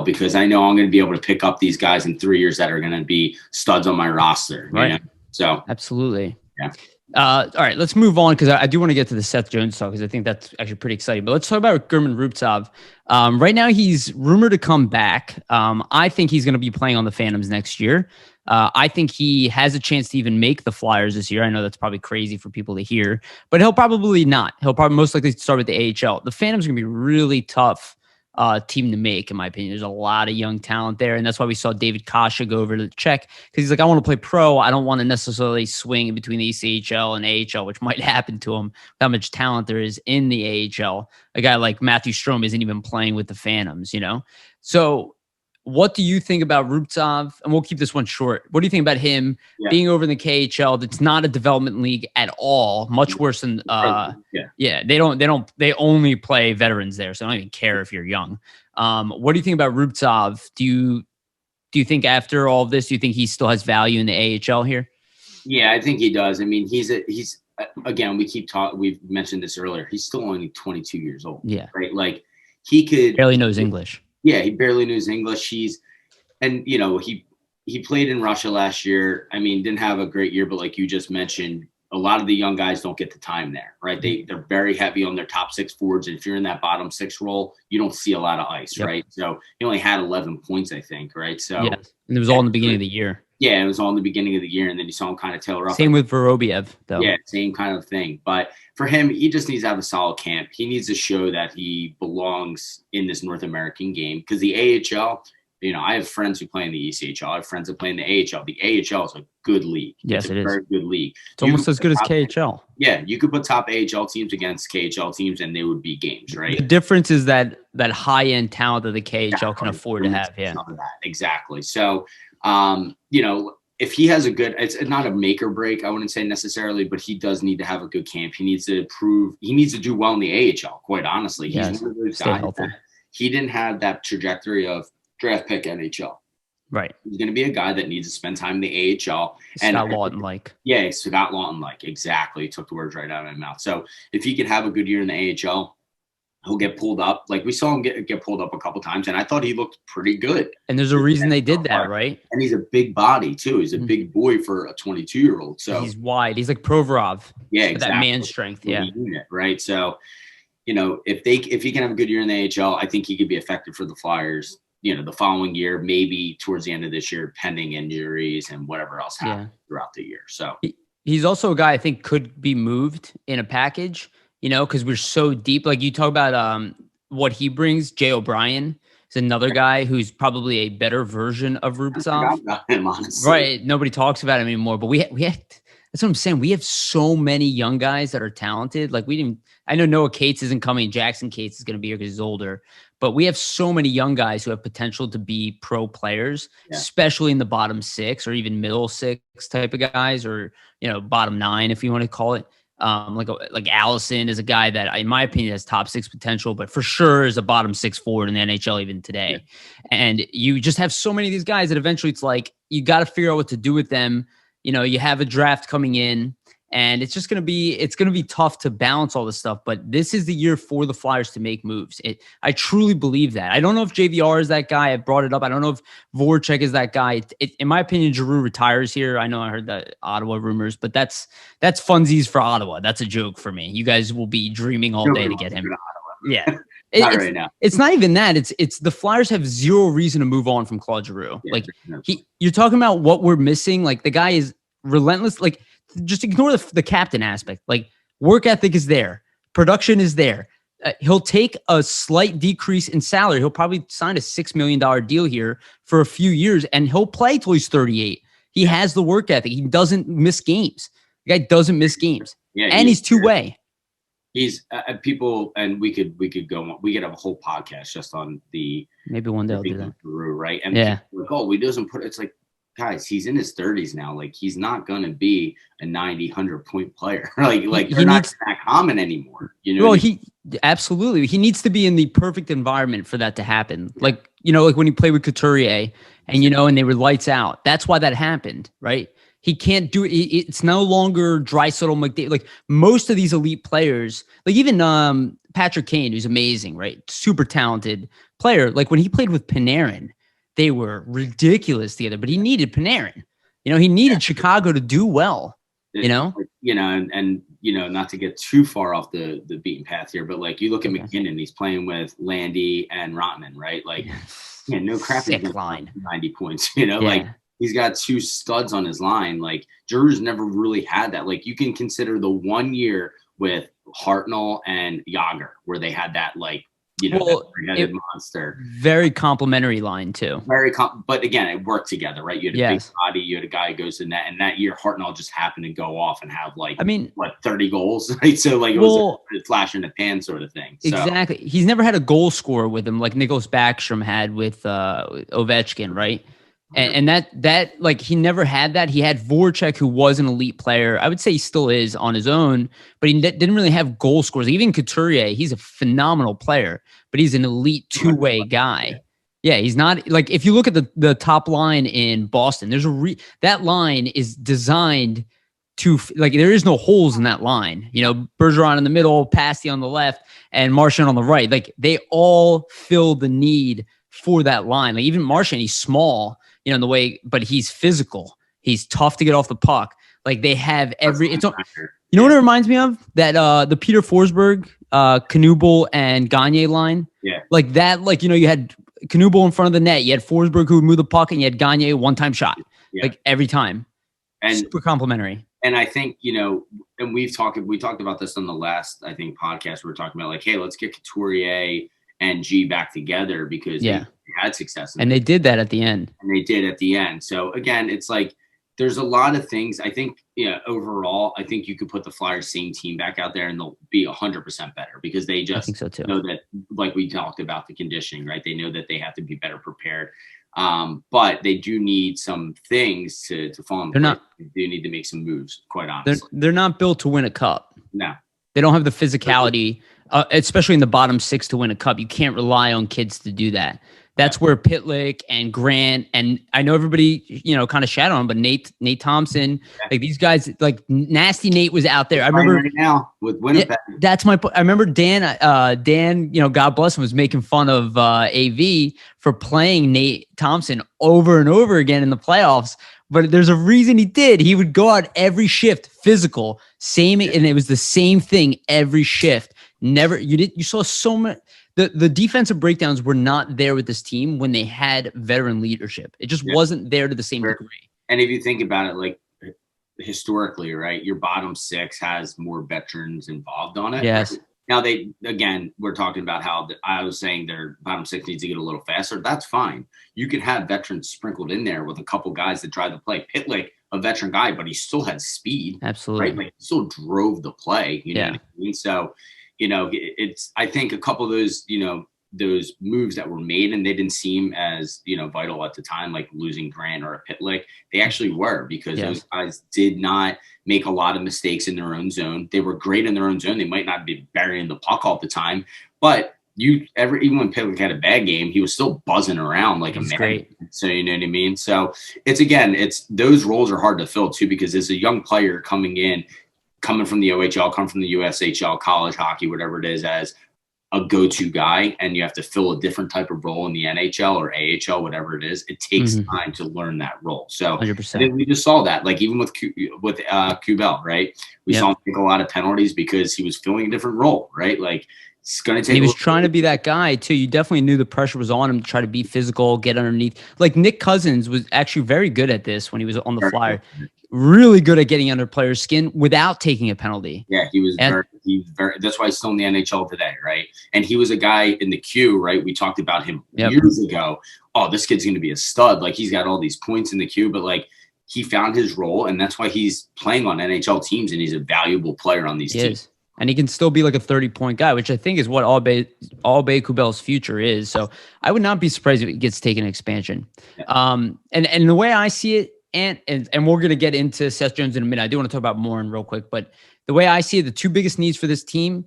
because I know I'm going to be able to pick up these guys in 3 years that are going to be studs on my roster. Right. So absolutely. Yeah. All right, let's move on because I do want to get to the Seth Jones talk because I think that's actually pretty exciting. But let's talk about German Ruptov. Right now, he's rumored to come back. I think he's going to be playing on the Phantoms next year. I think he has a chance to even make the Flyers this year. I know that's probably crazy for people to hear, but he'll probably not. He'll probably most likely start with the AHL. The Phantoms are going to be really tough team to make, in my opinion. There's a lot of young talent there, and that's why we saw David Kasha go over to the Czech, because he's like, I want to play pro. I don't want to necessarily swing in between the ECHL and AHL, which might happen to him, how much talent there is in the AHL. A guy like Matthew Strome isn't even playing with the Phantoms, So what do you think about Ruptov? And we'll keep this one short. What do you think about him being over in the KHL? That's not a development league at all. Much worse than they only play veterans there, so I don't even care if you're young. What do you think about Ruptov? Do you think after all of this, do you think he still has value in the AHL here? Yeah, I think he does. I mean, he's again, we've mentioned this earlier. He's still only 22 years old. Yeah. Right. Like he barely knows English. Yeah, he barely knows English. He played in Russia last year. I mean, didn't have a great year, but like you just mentioned, a lot of the young guys don't get the time there, right? They're very heavy on their top 6 forwards. And if you're in that bottom 6 role, you don't see a lot of ice, right? So he only had 11 points, I think, right? So and it was all in the beginning of the year. Yeah, it was all in the beginning of the year, and then you saw him kind of tailor up. Same with Vorobiev, though. Yeah, same kind of thing. But for him, he just needs to have a solid camp. He needs to show that he belongs in this North American game because the AHL, I have friends who play in the ECHL. I have friends that play in the AHL. The AHL is a good league. Yes, it is. Very good league. It's almost as good as KHL. Yeah, you could put top AHL teams against KHL teams, and they would be games, right? The difference is that high-end talent that the KHL can afford to have. Yeah, exactly. So, if he has it's not a make or break, I wouldn't say necessarily, but he does need to have a good camp. He needs to do well in the AHL, quite honestly. He's one of those guys that he didn't have that trajectory of draft pick NHL. Right. He's going to be a guy that needs to spend time in the AHL. Scott Lawton-like. Yeah, Scott Lawton-like. Exactly. He took the words right out of my mouth. So if he could have a good year in the AHL, he'll get pulled up. Like we saw him get pulled up a couple times, and I thought he looked pretty good. And there's a reason they did that, right? And he's a big body too. He's a big boy for a 22-year-old. So he's wide. He's like Provorov. Yeah, exactly. That man strength. Yeah. Unit, right. So, if he can have a good year in the AHL, I think he could be effective for the Flyers. The following year, maybe towards the end of this year, pending injuries and whatever else happens throughout the year. So he's also a guy I think could be moved in a package. Because we're so deep. Like you talk about what he brings. Jay O'Brien is another guy who's probably a better version of Ruptov. I forgot about him, honestly. Right. Nobody talks about him anymore. But we had that's what I'm saying. We have so many young guys that are talented. Like I know Noah Cates isn't coming. Jackson Cates is going to be here because he's older. But we have so many young guys who have potential to be pro players, especially in the bottom 6 or even middle 6 type of guys, or bottom 9 if you want to call it. Like Allison is a guy that, in my opinion, has top 6 potential, but for sure is a bottom 6 forward in the NHL even today. Yeah. And you just have so many of these guys that eventually it's like you got to figure out what to do with them. You have a draft coming in, and it's going to be tough to balance all this stuff. But this is the year for the Flyers to make moves. I truly believe that. I don't know if JVR is that guy. I brought it up. I don't know if Voracek is that guy. In my opinion, Giroux retires here. I know I heard the Ottawa rumors, but that's funsies for Ottawa. That's a joke for me. You guys will be dreaming all day to get him. Yeah. Not right now. It's not even that. It's the Flyers have zero reason to move on from Claude Giroux. You're talking about what we're missing. Like the guy is relentless. Like just ignore the captain aspect. Like work ethic is there. Production is there. He'll take a slight decrease in salary. He'll probably sign a $6 million deal here for a few years, and he'll play till he's 38. He has the work ethic. He doesn't miss games. The guy doesn't miss games. Yeah, and he's two-way. He's people, and we could go on. We could have a whole podcast just on maybe one day I'll do that. Peru, right? And he doesn't put. It's like, guys, he's in his 30s now. Like he's not gonna be a 90, 100-point player. like they're not that common anymore. Absolutely. He needs to be in the perfect environment for that to happen. Yeah. Like when he played with Couturier, and and they were lights out. That's why that happened, right? He can't do it. It's no longer Draisaitl, McDavid. Like most of these elite players, like even Patrick Kane, who's amazing, right? Super talented player. Like when he played with Panarin, they were ridiculous together. But he needed Panarin. He needed Chicago to do well. And not to get too far off the beaten path here, but like you look at McKinnon, he's playing with Landy and Rotman, right? Like, no crap. Sick line. 90 points. Like. He's got 2 studs on his line. Like Giroux's never really had that. Like you can consider the 1 year with Hartnell and Yager where they had that like that three-headed monster. Very complimentary line too. But again, it worked together, right? You had a big body, you had a guy who goes in net, and that year Hartnell just happened to go off and have 30 goals, right? So it was a flash in the pan sort of thing. So. Exactly. He's never had a goal scorer with him like Nicholas Backstrom had with Ovechkin, right? And that he never had that. He had Voracek, who was an elite player. I would say he still is on his own, but he didn't really have goal scorers. Even Couturier, he's a phenomenal player, but he's an elite two-way guy. Yeah, he's not if you look at the top line in Boston, there's that line is designed to there is no holes in that line. Bergeron in the middle, Pasti on the left, and Marchand on the right. They all fill the need for that line. Even Marchand, he's small. In the way, but he's physical. He's tough to get off the puck. They have every. What it reminds me of? That the Peter Forsberg, Knubel, and Gagne line. Yeah. That. You had Knubel in front of the net. You had Forsberg who would move the puck, and you had Gagne one-time shot. Yeah. Every time. And super complimentary. And I think and we talked about this on the last podcast. We were talking about hey, let's get Couturier and G back together because they had success. And they did that at the end. So again, it's there's a lot of things. I think, overall, I think you could put the Flyers same team back out there and they'll be 100% better because they just think so too. Know that, we talked about the conditioning, right? They know that they have to be better prepared. But they do need some things to fall in place. They do need to make some moves, quite honestly. They're not built to win a cup. No. They don't have the physicality, especially in the bottom six, to win a cup. You can't rely on kids to do that. That's where Pitlick and Grant, and I know everybody, kind of shat on him, but Nate Thompson, these guys, Nasty Nate was out there. I remember right now with Winnipeg. That's my point. I remember Dan, God bless him, was making fun of AV for playing Nate Thompson over and over again in the playoffs. But there's a reason he did. He would go out every shift, physical, and it was the same thing every shift. You saw so much. The defensive breakdowns were not there with this team when they had veteran leadership. It just wasn't there to the same degree. And if you think about it, historically, right, your bottom six has more veterans involved on it. Yes. Right? Now we're talking about how I was saying their bottom six needs to get a little faster. That's fine. You could have veterans sprinkled in there with a couple guys that drive the play. Pitlick, a veteran guy, but he still had speed. Absolutely. Right? He still drove the play. You know what I mean? So, it's, I think a couple of those, those moves that were made and they didn't seem as, vital at the time, like losing Grant or a Pitlick, they actually were because those guys did not make a lot of mistakes in their own zone. They were great in their own zone. They might not be burying the puck all the time, but even when Pitlick had a bad game, he was still buzzing around like a man. Great. So, you know what I mean? So it's those roles are hard to fill too, because as a young player coming from the OHL, come from the USHL, college hockey, whatever it is, as a go-to guy, and you have to fill a different type of role in the NHL or AHL, whatever it is, it takes time to learn that role. So 100%. We just saw that, even with Kubel, right? We saw him take a lot of penalties because he was filling a different role, right? It's going to take. And he was trying to be that guy too. You definitely knew the pressure was on him to try to be physical, get underneath. Nick Cousins was actually very good at this when he was on the Flyer. Really good at getting under players' skin without taking a penalty. Yeah, he was very. That's why he's still in the NHL today, right? And he was a guy in the queue, right? We talked about him years ago. Oh, this kid's going to be a stud. He's got all these points in the queue, but he found his role, and that's why he's playing on NHL teams, and he's a valuable player on these teams. And he can still be a 30-point guy, which I think is what Albay Kubel's future is. So I would not be surprised if it gets taken expansion. Yeah. And the way I see it, and we're going to get into Seth Jones in a minute. I do want to talk about Morin real quick, but the way I see it, the two biggest needs for this team,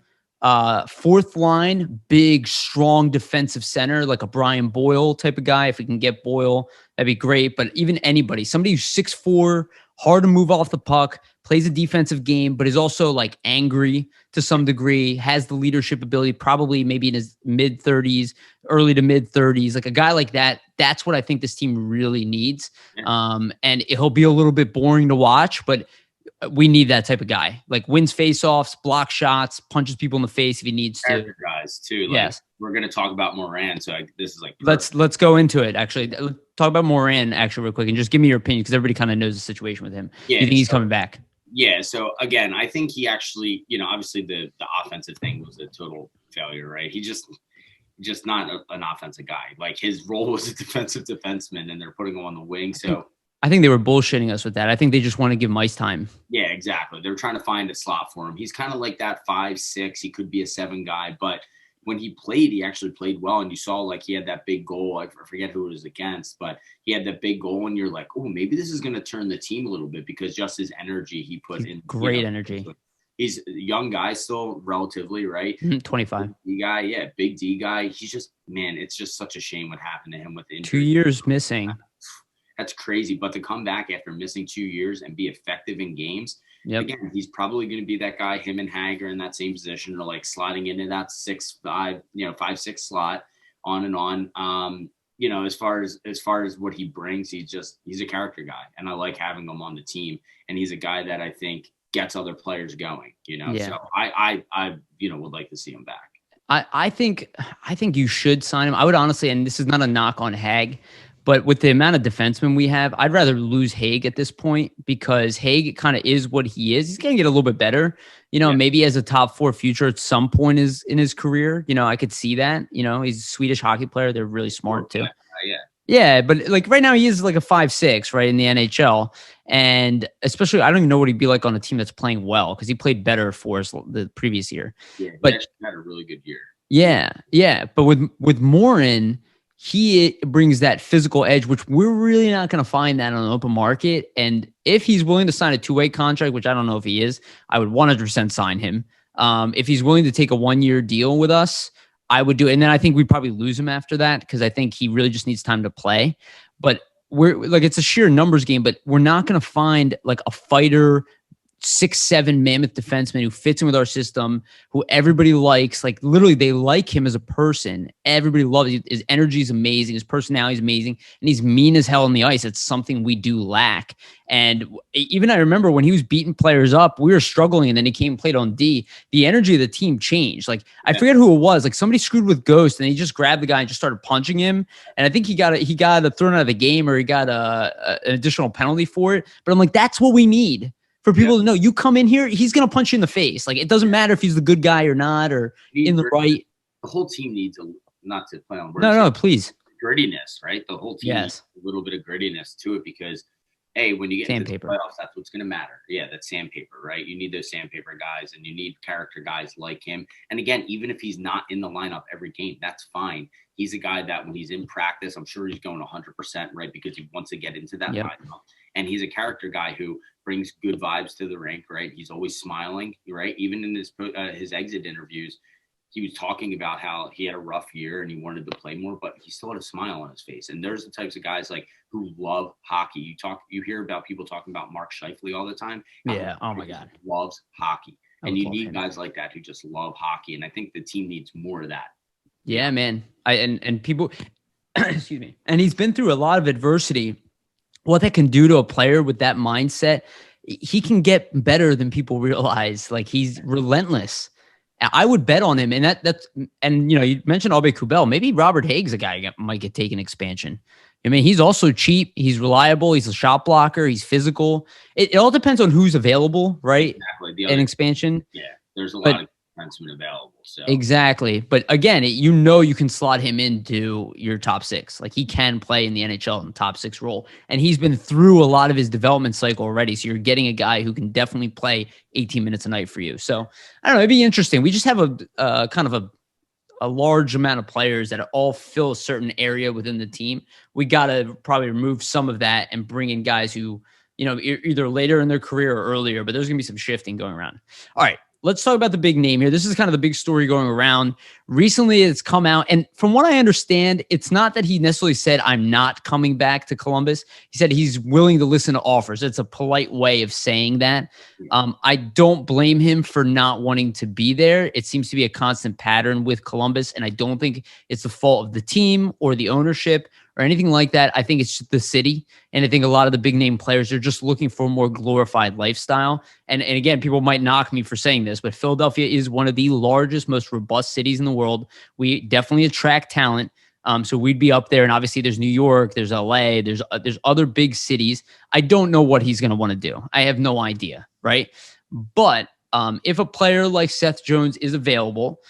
fourth line, big, strong defensive center, like a Brian Boyle type of guy. If we can get Boyle, that'd be great. But even somebody who's 6'4", hard to move off the puck, plays a defensive game, but is also angry to some degree, has the leadership ability, probably maybe in his mid-30s, early to mid-30s, a guy like that. That's what I think this team really needs. And he'll be a little bit boring to watch, but we need that type of guy. Wins faceoffs, blocks shots, punches people in the face if he needs to. Character guys too. Yes. We're going to talk about Morin, so this is let's go into it. Actually, talk about Morin actually real quick, and just give me your opinion because everybody kind of knows the situation with him. Yeah, you think he's coming back? Yeah. So again, I think he actually, obviously the offensive thing was a total failure, right? just not an offensive guy. Like his role was a defensive defenseman, and they're putting him on the wing. So I think they were bullshitting us with that. I think they just want to give him ice time. Yeah, exactly. They're trying to find a slot for him. He's kind of like that 5'6". He could be a 7 guy, but when he played, he actually played well. And you saw like he had that big goal. I forget who it was against, but he had that big goal, and you're like, oh, maybe this is going to turn the team a little bit because just his energy he put in. Great energy. He's a young guy still, relatively, right? 25. D guy, yeah, big D guy. He's just, man, it's just such a shame what happened to him with injury. 2 years missing. That's crazy. But to come back after missing 2 years and be effective in games, again, he's probably going to be that guy. Him and Hager in that same position are like sliding into that 6'5", 5'6" slot, on and on. As far as what he brings, he's a character guy, and I like having him on the team. And he's a guy that I think gets other players going. So I would like to see him back. I think you should sign him. I would honestly, and this is not a knock on Hag, but with the amount of defensemen we have, I'd rather lose Haig at this point, because Haig kind of is what he is. He's going to get a little bit better, maybe as a top 4 future at some point in his career. I could see that. He's a Swedish hockey player. They're really smart too. Yeah, but like right now he is like a 5'6", right, in the NHL. And especially, I don't even know what he'd be like on a team that's playing well, because he played better for us the previous year. Yeah, but he had a really good year. Yeah. But with Morin, he brings that physical edge, which we're really not going to find that on an open market. And if he's willing to sign a 2-way contract, which I don't know if he is, I would 100% sign him. If he's willing to take a 1-year deal with us, I would do it. And then I think we'd probably lose him after that, because I think he really just needs time to play. But we're like, it's a sheer numbers game, but we're not going to find like a fighter 6'7" mammoth defenseman who fits in with our system, who everybody likes. Like literally, they like him as a person. Everybody loves him. His energy is amazing. His personality is amazing, and he's mean as hell on the ice. It's something we do lack. And even I remember when he was beating players up, we were struggling, and then he came and played on D. The energy of the team changed. Like I forget who it was. Like somebody screwed with Ghost, and he just grabbed the guy and just started punching him. And I think he got thrown out of the game, or he got an additional penalty for it. But I'm like, that's what we need. For people to know, you come in here, he's going to punch you in the face. Like, it doesn't matter if he's the good guy or not, or in the right. The whole team needs not to play on words. No, please. Grittiness, right? The whole team needs a little bit of grittiness to it, because, when you get into the playoffs, that's what's going to matter. Yeah, that's sandpaper, right? You need those sandpaper guys, and you need character guys like him. And again, even if he's not in the lineup every game, that's fine. He's a guy that when he's in practice, I'm sure he's going 100%, right? Because he wants to get into that lineup. And he's a character guy who brings good vibes to the rink, right? He's always smiling, right? Even in his exit interviews, he was talking about how he had a rough year and he wanted to play more, but he still had a smile on his face. And there's the types of guys like who love hockey. You hear about people talking about Mark Scheifele all the time. Yeah. Oh my God. Loves hockey. And you need guys like that who just love hockey. And I think the team needs more of that. Yeah, man. And people, excuse me. And he's been through a lot of adversity. What that can do to a player with that mindset, he can get better than people realize. Like he's relentless. I would bet on him. And you mentioned Aube Kubel. Maybe Robert Haig's a guy that might get taken expansion. I mean, he's also cheap. He's reliable. He's a shot blocker. He's physical. It all depends on who's available, right? Exactly. In expansion. Yeah. There's a lot of defensemen available. So. Exactly. But again, you can slot him into your top 6. Like he can play in the NHL in the top 6 role. And he's been through a lot of his development cycle already. So you're getting a guy who can definitely play 18 minutes a night for you. So I don't know. It'd be interesting. We just have a kind of a large amount of players that all fill a certain area within the team. We got to probably remove some of that and bring in guys who, either later in their career or earlier, but there's going to be some shifting going around. All right. Let's talk about the big name here. This is kind of the big story going around. Recently, it's come out, and from what I understand, it's not that he necessarily said, I'm not coming back to Columbus. He said he's willing to listen to offers. It's a polite way of saying that. I don't blame him for not wanting to be there. It seems to be a constant pattern with Columbus, and I don't think it's the fault of the team or the ownership or anything like that. I think it's just the city. And I think a lot of the big name players are just looking for a more glorified lifestyle. And again, people might knock me for saying this, but Philadelphia is one of the largest, most robust cities in the world. We definitely attract talent. So we'd be up there. And obviously there's New York, there's LA, there's other big cities. I don't know what he's going to want to do. I have no idea. Right. But if a player like Seth Jones is available,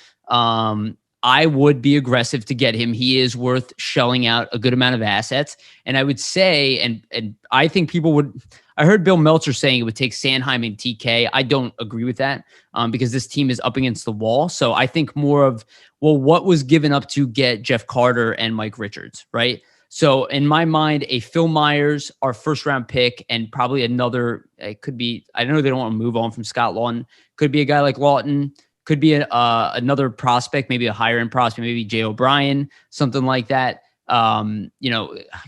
I would be aggressive to get him. He is worth shelling out a good amount of assets. And I would say, and I think people would, I heard Bill Meltzer saying it would take Sanheim and TK. I don't agree with that because this team is up against the wall. So I think more of, well, what was given up to get Jeff Carter and Mike Richards, right? So in my mind, a Phil Myers, our first round pick, and probably another, it could be, I know they don't want to move on from Scott Lawton. Could be a guy like Lawton. Could be another prospect, maybe a higher end prospect, maybe Jay O'Brien, something like that.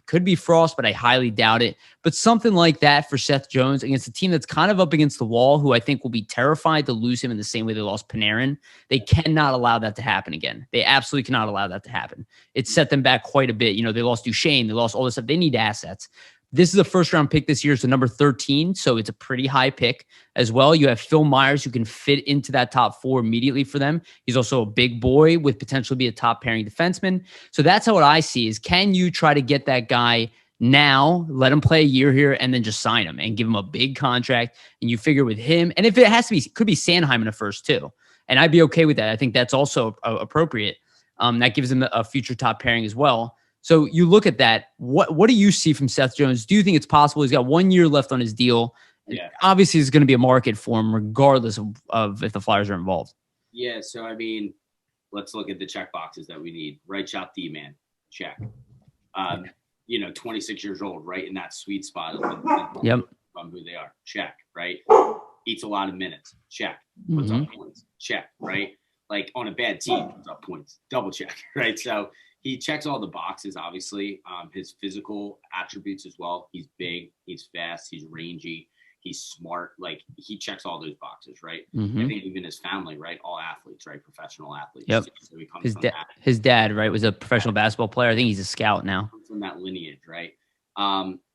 Could be Frost, but I highly doubt it. But something like that for Seth Jones against a team that's kind of up against the wall, who I think will be terrified to lose him in the same way they lost Panarin. They cannot allow that to happen again. They absolutely cannot allow that to happen. It set them back quite a bit. They lost Duchesne. They lost all this stuff. They need assets. This is a first-round pick this year. It's the number 13, so it's a pretty high pick as well. You have Phil Myers, who can fit into that top 4 immediately for them. He's also a big boy with potential to be a top-pairing defenseman. So that's how what I see is, can you try to get that guy now, let him play a year here, and then just sign him and give him a big contract, and you figure with him, and if it has to be, could be Sanheim in the first too, and I'd be okay with that. I think that's also appropriate. That gives him a future top pairing as well. So you look at that. What do you see from Seth Jones? Do you think it's possible? He's got 1 year left on his deal. Yeah. Obviously, there's going to be a market for him regardless of if the Flyers are involved. Yeah, so, I mean, let's look at the check boxes that we need. Right shot D-man, check. 26 years old, right in that sweet spot of who they are, check, right? Eats a lot of minutes, check. Puts up points, check, right? Like on a bad team, puts up points, double check, right? So he checks all the boxes, obviously. His physical attributes as well. He's big, he's fast, he's rangy, he's smart. Like, he checks all those boxes, right? I think even his family, right? All athletes, right? Professional athletes. Yep. So he comes from his dad, right, was a professional basketball player. I think he's a scout now. From that lineage, right?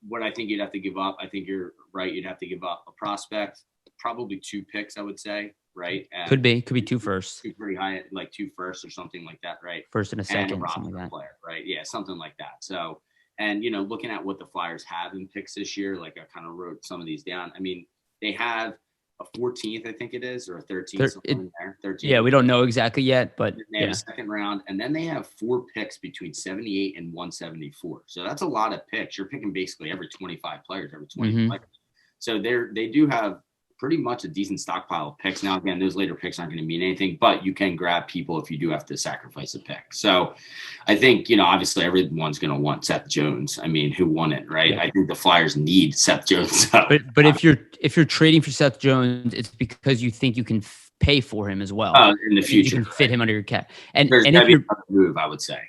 What I think you'd have to give up, I think you're right. You'd have to give up a prospect, probably 2 picks, I would say. Right. And could be 2 firsts. Pretty high, like 2 firsts or something like that. Right. First and a second, and a something like that. Player, right. Yeah. Something like that. So, and, looking at what the Flyers have in picks this year, like I kind of wrote some of these down. I mean, they have a 14th, I think it is, or a 13th, something in there. 13th. Yeah. We don't know exactly yet, but they have a second round, and then they have 4 picks between 78 and 174. So that's a lot of picks. You're picking basically every 25 players, every 20 players. So they do have pretty much a decent stockpile of picks. Now, again, those later picks aren't going to mean anything, but you can grab people if you do have to sacrifice a pick. So I think, obviously everyone's going to want Seth Jones. I mean, who won it, right? Yeah. I think the Flyers need Seth Jones. But if you're trading for Seth Jones, it's because you think you can pay for him as well. In the future. You can fit him under your cap. And if you're move, I would say.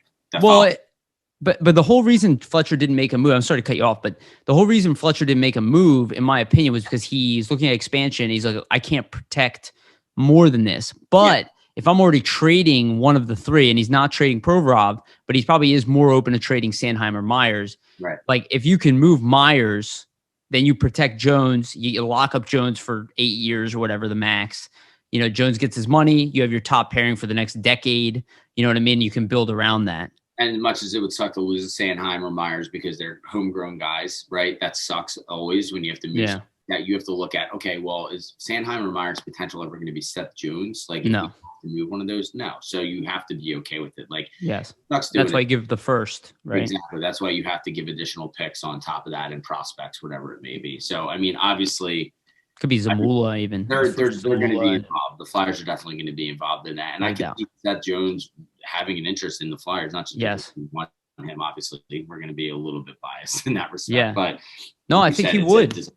But the whole reason Fletcher didn't make a move, I'm sorry to cut you off, but the whole reason Fletcher didn't make a move, in my opinion, was because he's looking at expansion. He's like, I can't protect more than this. But if I'm already trading one of the 3, and he's not trading Provorov, but he probably is more open to trading Sanheim or Myers. Right. Like, if you can move Myers, then you protect Jones. You lock up Jones for 8 years or whatever the max. Jones gets his money. You have your top pairing for the next decade. You know what I mean? You can build around that. And as much as it would suck to lose Sanheim or Myers because they're homegrown guys, right? That sucks always when you have to move. Yeah. That you have to look at, okay, well, is Sanheim or Myers' potential ever going to be Seth Jones? Like, no. To move one of those? No. So you have to be okay with it. Like, yes. That's why you give the first, right? Exactly. That's why you have to give additional picks on top of that and prospects, whatever it may be. So, I mean, obviously. Could be Zamula even. They're going to be involved. The Flyers are definitely going to be involved in that. And I can see Seth Jones having an interest in the Flyers, not just because we want him. Obviously, we're going to be a little bit biased in that respect. Yeah. But no, I think he would.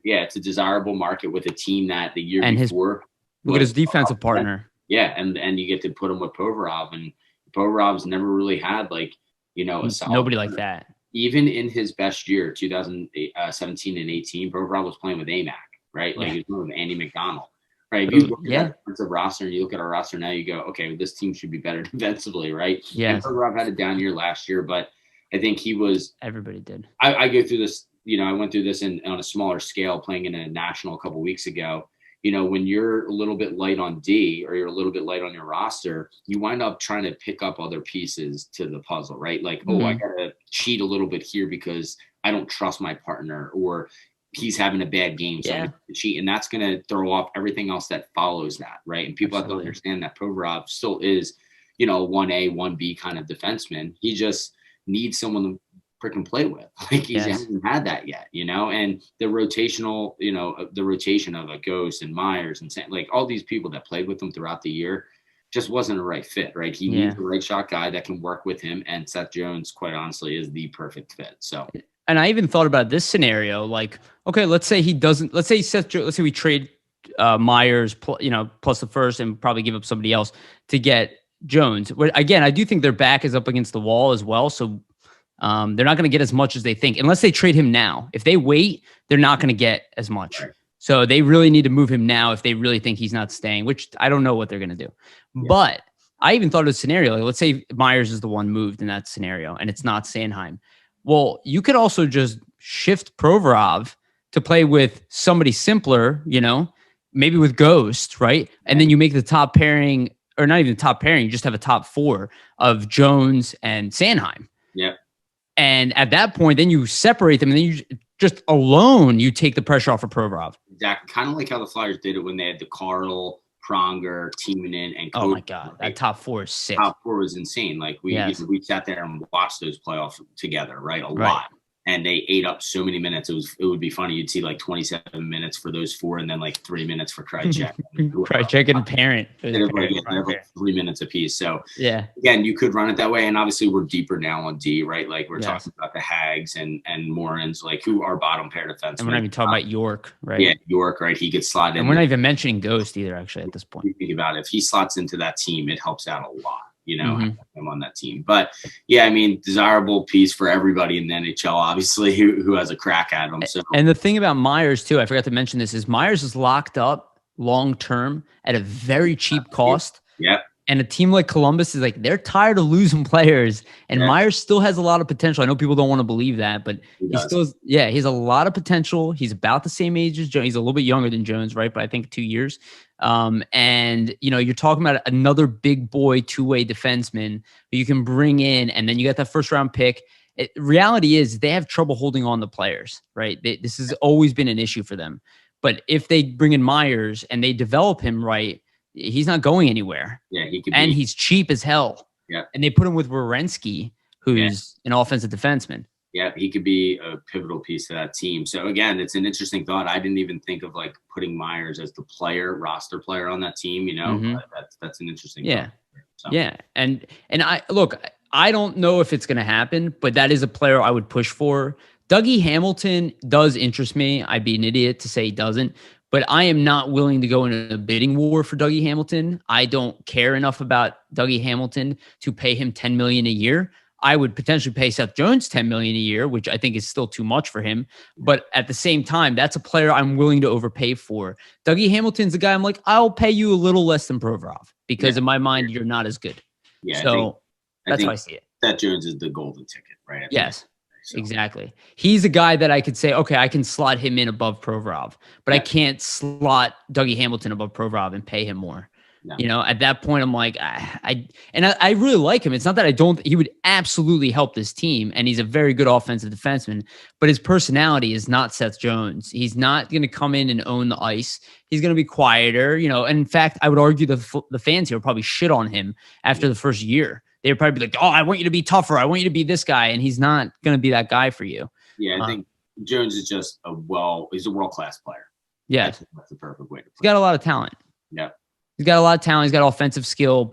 It's a desirable market with a team that the year before. Look at his defensive partner. Yeah, and you get to put him with Provorov, and Provorov's never really had a solid nobody like that. Even in his best year, 2017 and 18, Provorov was playing with AMAC, right? Like he was playing with Andy McDonald, right? If you look at the roster and you look at our roster now, you go, okay, this team should be better defensively, right? Yeah. And Provorov had a down year last year, but I think he was. Everybody did. I go through this, I went through this on a smaller scale, playing in a national a couple weeks ago. When you're a little bit light on D or you're a little bit light on your roster, you wind up trying to pick up other pieces to the puzzle, right? Like, I got to cheat a little bit here because I don't trust my partner, or he's having a bad game, so I'm going to cheat. And that's going to throw off everything else that follows that, right? And people have to understand that Provorov still is, 1A, 1B kind of defenseman. He just needs someone to freaking play with. Like he hasn't had that yet, and the rotational, the rotation of a Ghost and Myers and like all these people that played with him throughout the year just wasn't a right fit, right? He needs a right shot guy that can work with him, and Seth Jones, quite honestly, is the perfect fit. So, and I even thought about this scenario, like, okay, let's say we trade Myers, plus the first, and probably give up somebody else to get Jones. Again, I do think their back is up against the wall as well, so they're not going to get as much as they think unless they trade him now. If they wait, they're not going to get as much. Right. So they really need to move him now if they really think he's not staying, which I don't know what they're going to do. Yeah. But I even thought of a scenario, like, let's say Myers is the one moved in that scenario and it's not Sanheim. Well, you could also just shift Provorov to play with somebody simpler, maybe with Ghost, right? And then you make the top pairing, or not even the top pairing, you just have a top four of Jones and Sanheim. Yeah. And at that point, then you separate them, and then you take the pressure off of Provorov. Exactly. Kind of like how the Flyers did it when they had the Carl, Pronger, Timonen, and Cody. Oh my God, that top four is sick. Top four was insane. Like we sat there and watched those playoffs together, right? A lot. And they ate up so many minutes. It would be funny. You'd see like 27 minutes for those four, and then like 3 minutes for Krychek. Krychek and Parent. Like 3 minutes apiece. So again, you could run it that way. And obviously, we're deeper now on D, right? Like we're talking about the Hags and Morans, like who are bottom pair defensemen. And we're not even talking about York, right? Yeah, York, right? He gets slotted in. And we're not even mentioning Ghost either, actually, at this point. You think about it, if he slots into that team, it helps out a lot. Him on that team. But desirable piece for everybody in the NHL, obviously, who has a crack at him. So, and the thing about Myers too, I forgot to mention this, is Myers is locked up long term at a very cheap cost. Yeah. And a team like Columbus is like, they're tired of losing players, and Myers still has a lot of potential. I know people don't want to believe that, but he has a lot of potential. He's about the same age as Jones. He's a little bit younger than Jones, right? But I think 2 years. And you're talking about another big boy two-way defenseman who you can bring in, and then you got that first round pick. Reality is they have trouble holding on to players, right? This has always been an issue for them. But if they bring in Myers and they develop him right, he's not going anywhere. Yeah, he's cheap as hell. Yeah, and they put him with Werenski, who's an offensive defenseman. Yeah, he could be a pivotal piece to that team. So again, it's an interesting thought. I didn't even think of like putting Myers as the roster player on that team. But that's an interesting thought. So. Yeah, and I don't know if it's going to happen, but that is a player I would push for. Dougie Hamilton does interest me. I'd be an idiot to say he doesn't. But I am not willing to go into a bidding war for Dougie Hamilton. I don't care enough about Dougie Hamilton to pay him $10 million a year. I would potentially pay Seth Jones $10 million a year, which I think is still too much for him. But at the same time, that's a player I'm willing to overpay for. Dougie Hamilton's a guy I'm like, I'll pay you a little less than Provorov because in my mind, you're not as good. Yeah, so that's how I see it. Seth Jones is the golden ticket, right? Yes. So. Exactly. He's a guy that I could say, okay, I can slot him in above Provorov, but I can't slot Dougie Hamilton above Provorov and pay him more. No. At that point, I'm like, I really like him. It's not that he would absolutely help this team, and he's a very good offensive defenseman, but his personality is not Seth Jones. He's not going to come in and own the ice. He's going to be quieter, and in fact, I would argue the fans here will probably shit on him after the first year. They'd probably be like, oh, I want you to be tougher. I want you to be this guy. And he's not going to be that guy for you. Yeah, I think Jones is just he's a world-class player. Yeah. That's the perfect way to put it. He's got a lot of talent. Yeah. He's got a lot of talent. He's got offensive skill,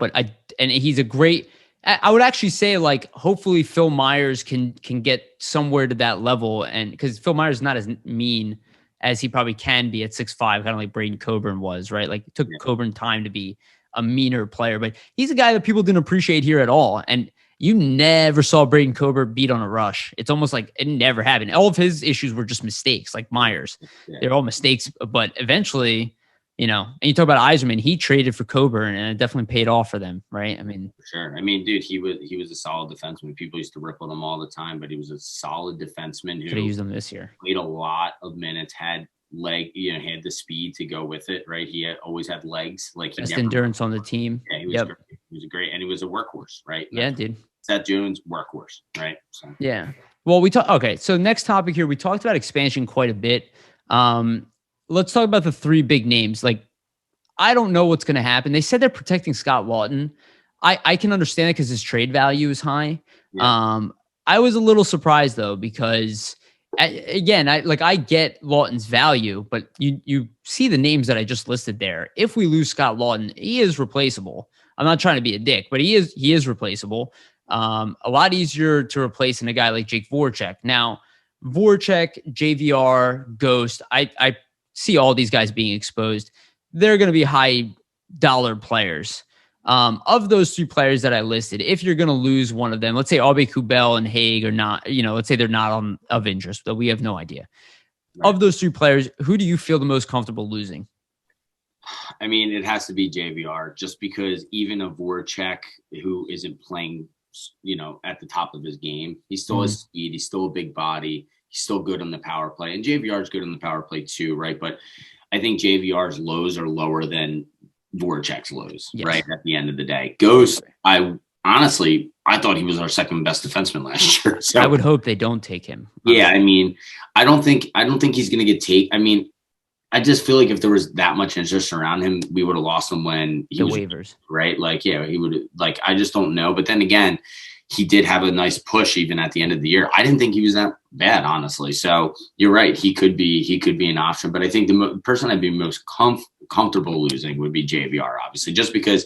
and he's a great, I would actually say, like, hopefully Phil Myers can get somewhere to that level. And because Phil Myers is not as mean as he probably can be at 6'5", kind of like Braden Coburn was, right? Like, it took Coburn time to be a meaner player, but he's a guy that people didn't appreciate here at all. And you never saw Braden Coburn beat on a rush. It's almost like it never happened. All of his issues were just mistakes, like Myers. They're all mistakes, but eventually, and you talk about Yzerman, he traded for Coburn, and it definitely paid off for them, right? I mean, for sure. I mean, dude, he was a solid defenseman. People used to rip on him all the time, but he was a solid defenseman who could have used him this year. Played a lot of minutes, had had the speed to go with it, right? He always had legs. Like best endurance on the team. Yeah, he was great. He was great, and he was a workhorse, right? Yeah, dude. Seth Jones, workhorse, right? So. Yeah. Well, okay. So next topic here, we talked about expansion quite a bit. Let's talk about the three big names. Like, I don't know what's going to happen. They said they're protecting Scott Lawton. I can understand it because his trade value is high. Yeah. I was a little surprised though, because again, I get Lawton's value, but you see the names that I just listed there. If we lose Scott Lawton, he is replaceable. I'm not trying to be a dick, but he is replaceable. A lot easier to replace than a guy like Jake Voracek. Now, Voracek, JVR, Ghost, I see all these guys being exposed. They're going to be high dollar players. Of those three players that I listed, if you're going to lose one of them, let's say Aube Kubel and Haig are not, let's say they're not of interest, but we have no idea. Right. Of those three players, who do you feel the most comfortable losing? I mean, it has to be JVR, just because even a Voracek who isn't playing, at the top of his game, he still has speed. He's still a big body. He's still good on the power play, and JVR is good on the power play too, right? But I think JVR's lows are lower than Voracek's lows, yes, right? At the end of the day, Ghost, I thought he was our second best defenseman last year. So I would hope they don't take him. Honestly. Yeah, I mean, I don't think he's going to get taken. I mean, I just feel like if there was that much interest around him, we would have lost him when he was waivers, right? Like, yeah, he would I just don't know. But then again, he did have a nice push even at the end of the year. I didn't think he was that bad, honestly. So you're right. He could be an option, but I think the person I'd be most comfortable losing would be JVR, obviously, just because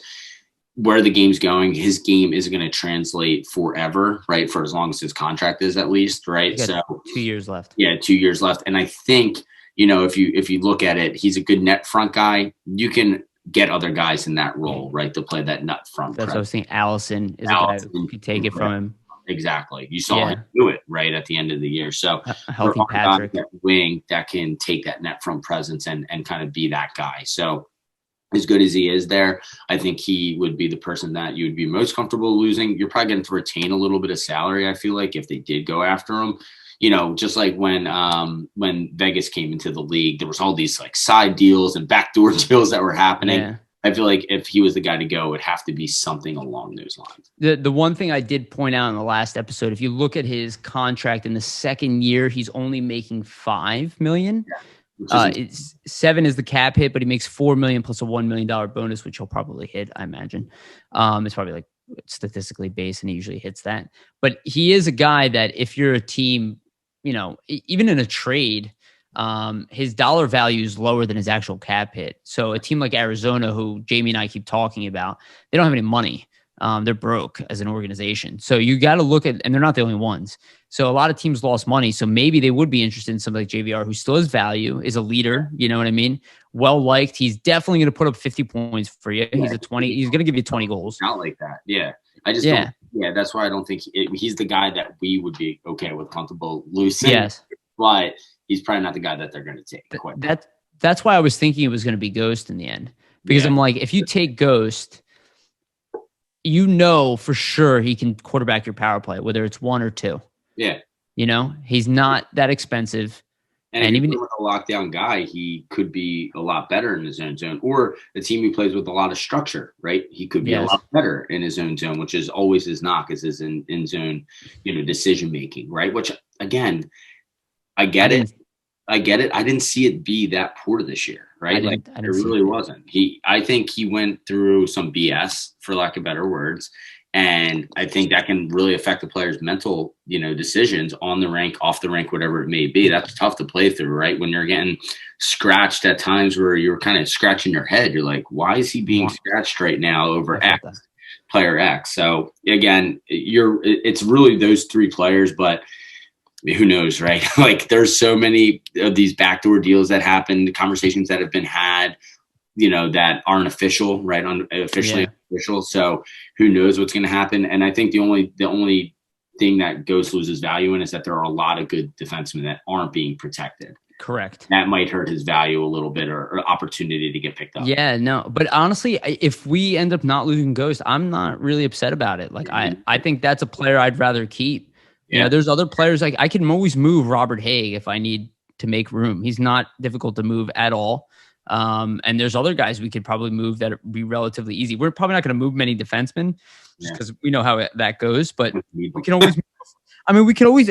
where the game's going, his game is going to translate forever, right? For as long as his contract is, at least, right? So 2 years left. Yeah, 2 years left. And I think, if you look at it, he's a good net front guy. You can get other guys in that role, right, to play that nut front. That's what I was thinking. Allison is a guy who could take it from him. Exactly. You saw him do it right at the end of the year. So a healthy Patrick, that wing that can take that net front presence and kind of be that guy. So as good as he is there, I think he would be the person that you would be most comfortable losing. You're probably going to retain a little bit of salary, I feel like, if they did go after him. Just like when Vegas came into the league, there was all these like side deals and backdoor deals that were happening. Yeah. I feel like if he was the guy to go, it would have to be something along those lines. The one thing I did point out in the last episode, if you look at his contract in the second year, he's only making $5 million. Yeah. It's 7 is the cap hit, but he makes $4 million plus a $1 million bonus, which he'll probably hit, I imagine. It's probably like statistically based, and he usually hits that. But he is a guy that if you're a team, even in a trade, his dollar value is lower than his actual cap hit. So a team like Arizona, who Jamie and I keep talking about, they don't have any money. They're broke as an organization. So you got to look at, and they're not the only ones. So a lot of teams lost money. So maybe they would be interested in something like JVR, who still has value, is a leader. You know what I mean? Well liked. He's definitely going to put up 50 points for you. He's he's going to give you 20 goals. Not like that. Yeah. I just don't. Yeah, that's why I don't think he's the guy that we would be okay with, comfortable losing. Yes. But he's probably not the guy that they're going to take. That's why I was thinking it was going to be Ghost in the end. Because I'm like, if you take Ghost, for sure he can quarterback your power play, whether it's 1 or 2. Yeah. He's not that expensive. And even with a lockdown guy, he could be a lot better in his own zone. Or the team he plays with a lot of structure, right? He could be a lot better in his own zone, which is always his knock, is his in zone, decision making, right? Which again, I get it. I didn't see it be that poor this year, right? It really wasn't. I think he went through some BS, for lack of better words. And I think that can really affect the player's mental, decisions on the rink, off the rink, whatever it may be. That's tough to play through, right? When you're getting scratched at times where you're kind of scratching your head, you're like, why is he being scratched right now over player X? So again, it's really those three players, but who knows, right? Like there's so many of these backdoor deals that happen, conversations that have been had, that aren't official, right? Officially official. So who knows what's going to happen? And I think the only thing that Ghost loses value in is that there are a lot of good defensemen that aren't being protected. Correct. That might hurt his value a little bit, or opportunity to get picked up. Yeah, no. But honestly, if we end up not losing Ghost, I'm not really upset about it. Like I think that's a player I'd rather keep. Yeah. There's other players, like I can always move Robert Haig if I need to make room. He's not difficult to move at all. And there's other guys we could probably move that would be relatively easy. We're probably not going to move many defensemen just because we know how that goes, but we can always,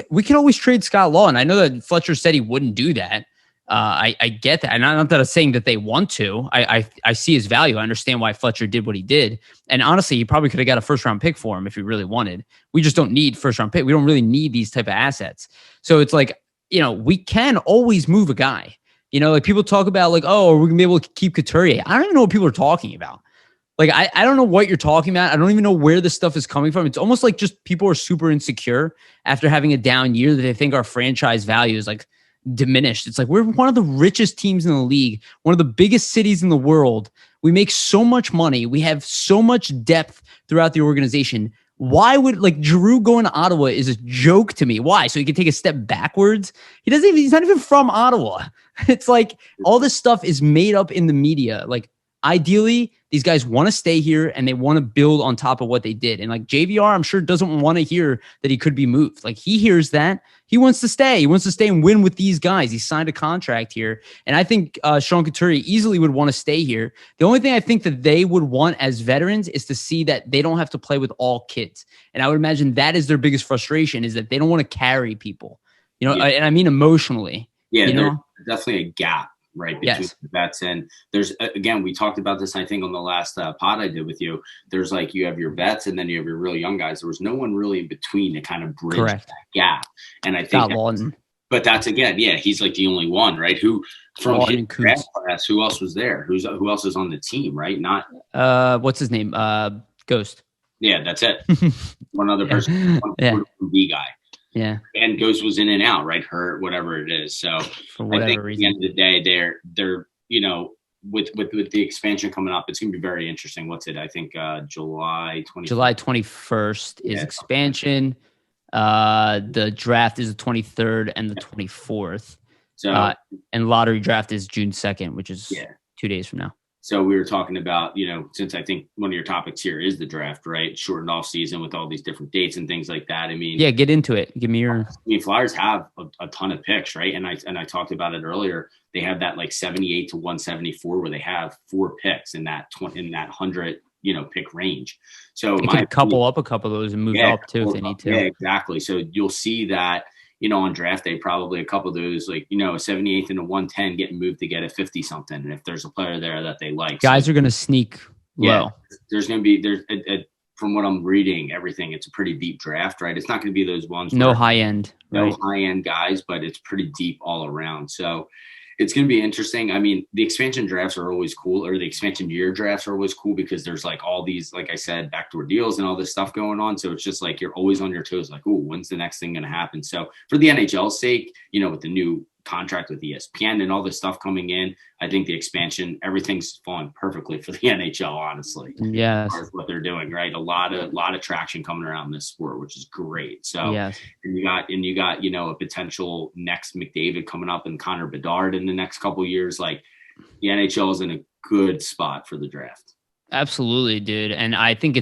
we can always trade Scott Law. And I know that Fletcher said he wouldn't do that. I get that. And not that I'm saying that they want to. I see his value. I understand why Fletcher did what he did. And honestly, he probably could have got a first round pick for him if he really wanted. We just don't need first round pick. We don't really need these type of assets. So it's like, we can always move a guy. Like people talk about like, oh, are we gonna be able to keep Couturier? I don't even know what people are talking about. Like, I don't know what you're talking about. I don't even know where this stuff is coming from. It's almost like just people are super insecure after having a down year that they think our franchise value is like diminished. It's like we're one of the richest teams in the league, one of the biggest cities in the world. We make so much money. We have so much depth throughout the organization. Why would like Giroux going to Ottawa is a joke to me. Why? So he can take a step backwards? He's not even from Ottawa. It's like all this stuff is made up in the media. Like ideally, these guys want to stay here and they want to build on top of what they did. And like JVR, I'm sure doesn't want to hear that he could be moved. Like he hears that. He wants to stay. He wants to stay and win with these guys. He signed a contract here. And I think Sean Couturier easily would want to stay here. The only thing I think that they would want as veterans is to see that they don't have to play with all kids. And I would imagine that is their biggest frustration, is that they don't want to carry people, and I mean emotionally. Yeah, there's definitely a gap, right, between the vets. And there's, again, we talked about this, I think, on the last pod I did with you. There's like, you have your vets and then you have your really young guys. There was no one really in between to kind of bridge that gap. And I think but that's, again, he's like the only one, right? Who from his draft class, who else was there? Who else is on the team, right? Not what's his name? Ghost. Yeah, that's it. One other person, one B guy. Yeah. And Ghost was in and out, right? Hurt, whatever it is. So for whatever I think reason, at the end of the day, they're with the expansion coming up, it's going to be very interesting. What's it? I think July 21st is expansion. The draft is the 23rd and the 24th. So and lottery draft is June 2nd, which is 2 days from now. So we were talking about, since I think one of your topics here is the draft, right? Shortened off season with all these different dates and things like that. I mean, get into it. Give me your. Flyers have a ton of picks, right? And I talked about it earlier. They have that like 78 to 174 where they have 4 picks in that 100 pick range. So they could couple up a couple of those and move up too if they need to. Yeah, exactly. So you'll see that. On draft day, probably a couple of those, like, a 78th and a 110 getting moved to get a 50 something. And if there's a player there that they like, guys are going to sneak low. There's going to be, from what I'm reading, everything, it's a pretty deep draft, right? It's not going to be those ones. No high end. No high end guys, but it's pretty deep all around. So it's going to be interesting. I mean, the expansion drafts are always cool, or the expansion year drafts are always cool because there's like all these, like I said, backdoor deals and all this stuff going on. So it's just like you're always on your toes, like, oh, when's the next thing going to happen? So for the NHL's sake, with the new contract with ESPN and all this stuff coming in, I think the expansion, everything's falling perfectly for the NHL, honestly. Yes. That's what they're doing, right? A lot of traction coming around this sport, which is great. So and you got a potential next McDavid coming up and Connor Bedard in the next couple of years. Like the NHL is in a good spot for the draft. Absolutely, dude. And I think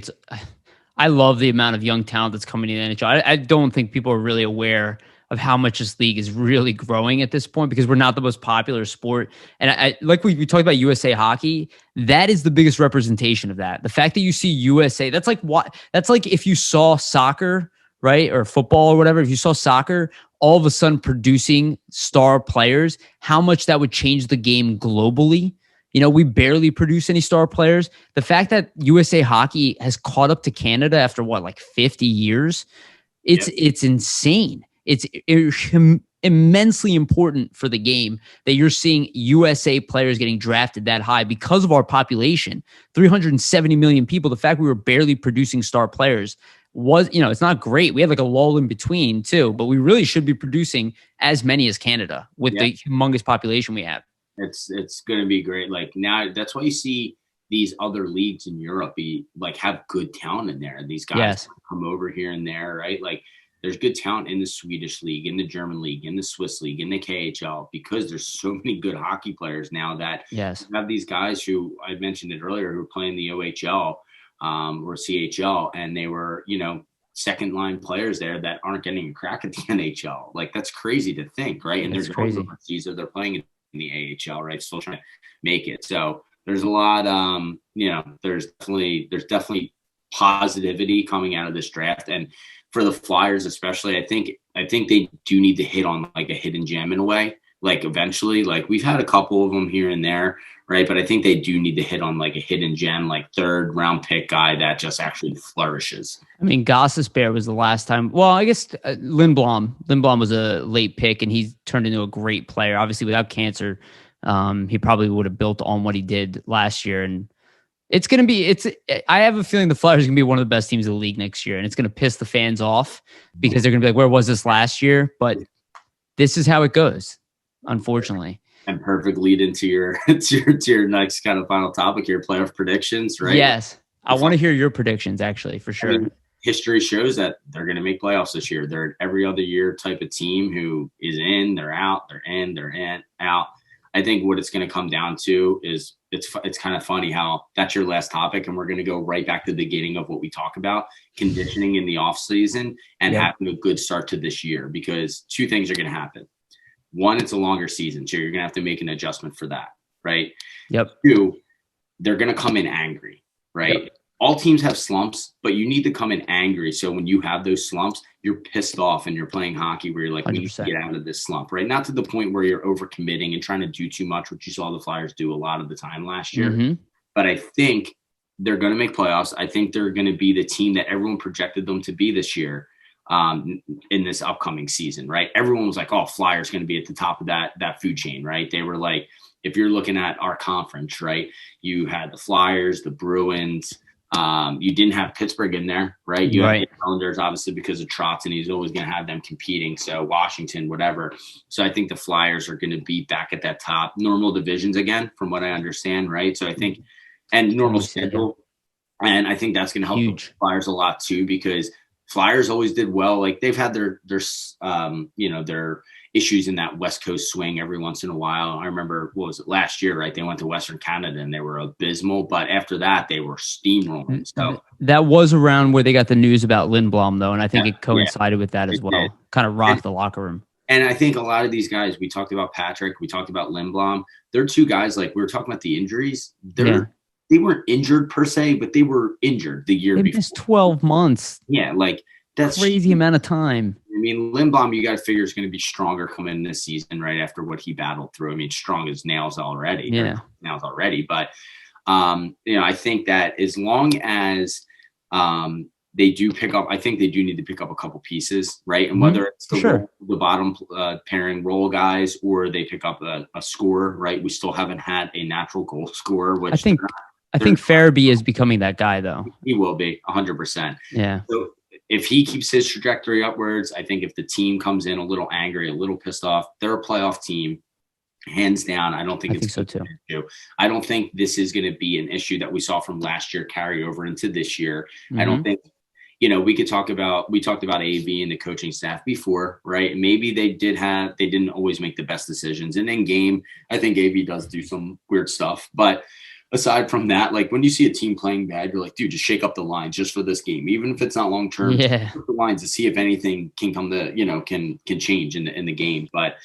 I love the amount of young talent that's coming in the NHL. I don't think people are really aware of how much this league is really growing at this point because we're not the most popular sport. And I like we talked about USA Hockey. That is the biggest representation of that. The fact that you see USA, that's like if you saw soccer, right? Or football or whatever. If you saw soccer, all of a sudden producing star players, how much that would change the game globally. We barely produce any star players. The fact that USA Hockey has caught up to Canada after 50 years, it's insane. It's immensely important for the game that you're seeing USA players getting drafted that high because of our population, 370 million people. The fact we were barely producing star players was, it's not great. We have like a lull in between too, but we really should be producing as many as Canada with the humongous population we have. It's going to be great. Like now, that's why you see these other leagues in Europe have good talent in there. These guys come over here and there, right? Like, there's good talent in the Swedish league, in the German league, in the Swiss league, in the KHL, because there's so many good hockey players now that you have these guys who I mentioned it earlier who are playing the OHL or CHL, and they were, second line players there that aren't getting a crack at the NHL. Like, that's crazy to think, right? And they're going overseas or they're playing in the AHL, right? Still trying to make it. So there's a lot, there's definitely positivity coming out of this draft. And for the Flyers especially, I think they do need to hit on like a hidden gem in a way. like eventually. Like we've had a couple of them here and there, right? But I think they do need to hit on like a hidden gem, like 3rd round pick guy that just actually flourishes. I mean, Goss's Bear was the last time. Well, I guess Lindblom. Lindblom was a late pick, and he's turned into a great player. Obviously, without cancer, he probably would have built on what he did last year. And it's going to be, I have a feeling the Flyers are going to be one of the best teams in the league next year. And it's going to piss the fans off because they're going to be like, where was this last year? But this is how it goes, unfortunately. And perfect lead into your to your next kind of final topic, your playoff predictions, right? Yes. I want to hear your predictions, actually, for sure. I mean, history shows that they're going to make playoffs this year. They're an every other year type of team who is in, they're out, they're in, they're in, out. I think what it's going to come down to is it's kind of funny how that's your last topic, and we're going to go right back to the beginning of what we talk about, conditioning in the off season and having a good start to this year, because 2 things are going to happen. 1, it's a longer season, so you're going to have to make an adjustment for that, right? Yep. 2, they're going to come in angry, right? Yep. All teams have slumps, but you need to come in angry. So when you have those slumps, you're pissed off and you're playing hockey where you're like, 100%. We need to get out of this slump, right? Not to the point where you're overcommitting and trying to do too much, which you saw the Flyers do a lot of the time last year. Mm-hmm. But I think they're going to make playoffs. I think they're going to be the team that everyone projected them to be this year in this upcoming season, right? Everyone was like, oh, Flyers going to be at the top of that food chain, right? They were like, if you're looking at our conference, right, you had the Flyers, the Bruins. You didn't have Pittsburgh in there, right? You had the Islanders, obviously, because of Trotz, and he's always going to have them competing. So Washington, whatever. So I think the Flyers are going to be back at that top. Normal divisions again, from what I understand, right? So I think, and normal schedule. And I think that's going to help the Flyers a lot too, because Flyers always did well. Like they've had their issues in that West Coast swing every once in a while. I remember, what was it, last year, right? They went to Western Canada and they were abysmal, but after that they were steamrolling. So that was around where they got the news about Lindblom, though, and I think it coincided with that as well. Kind of rocked the locker room. And I think a lot of these guys, we talked about Patrick, we talked about Lindblom. They're 2 guys, like we were talking about the injuries. They weren't injured per se, but they were injured the year before. Missed 12 months. Yeah, like that's crazy amount of time. I mean, Lindblom, you got to figure is going to be stronger coming in this season, right after what he battled through. I mean, strong as nails already. Nails already. But, I think that as long as they do pick up, I think they do need to pick up a couple pieces, right? And whether it's the bottom pairing role guys or they pick up a scorer, right? We still haven't had a natural goal scorer, which I think Farabee is becoming that guy, though. He will be 100%. Yeah. So if he keeps his trajectory upwards, I think if the team comes in a little angry, a little pissed off, they're a playoff team, hands down. I think so too. I don't think this is going to be an issue that we saw from last year carry over into this year. Mm-hmm. I don't think, we talked about AV and the coaching staff before, right? Maybe they didn't always make the best decisions. And in game, I think AV does do some weird stuff, but aside from that, like when you see a team playing bad, you're like, dude, just shake up the lines just for this game, even if it's not long term. Yeah, the lines to see if anything can come to can change in the game. But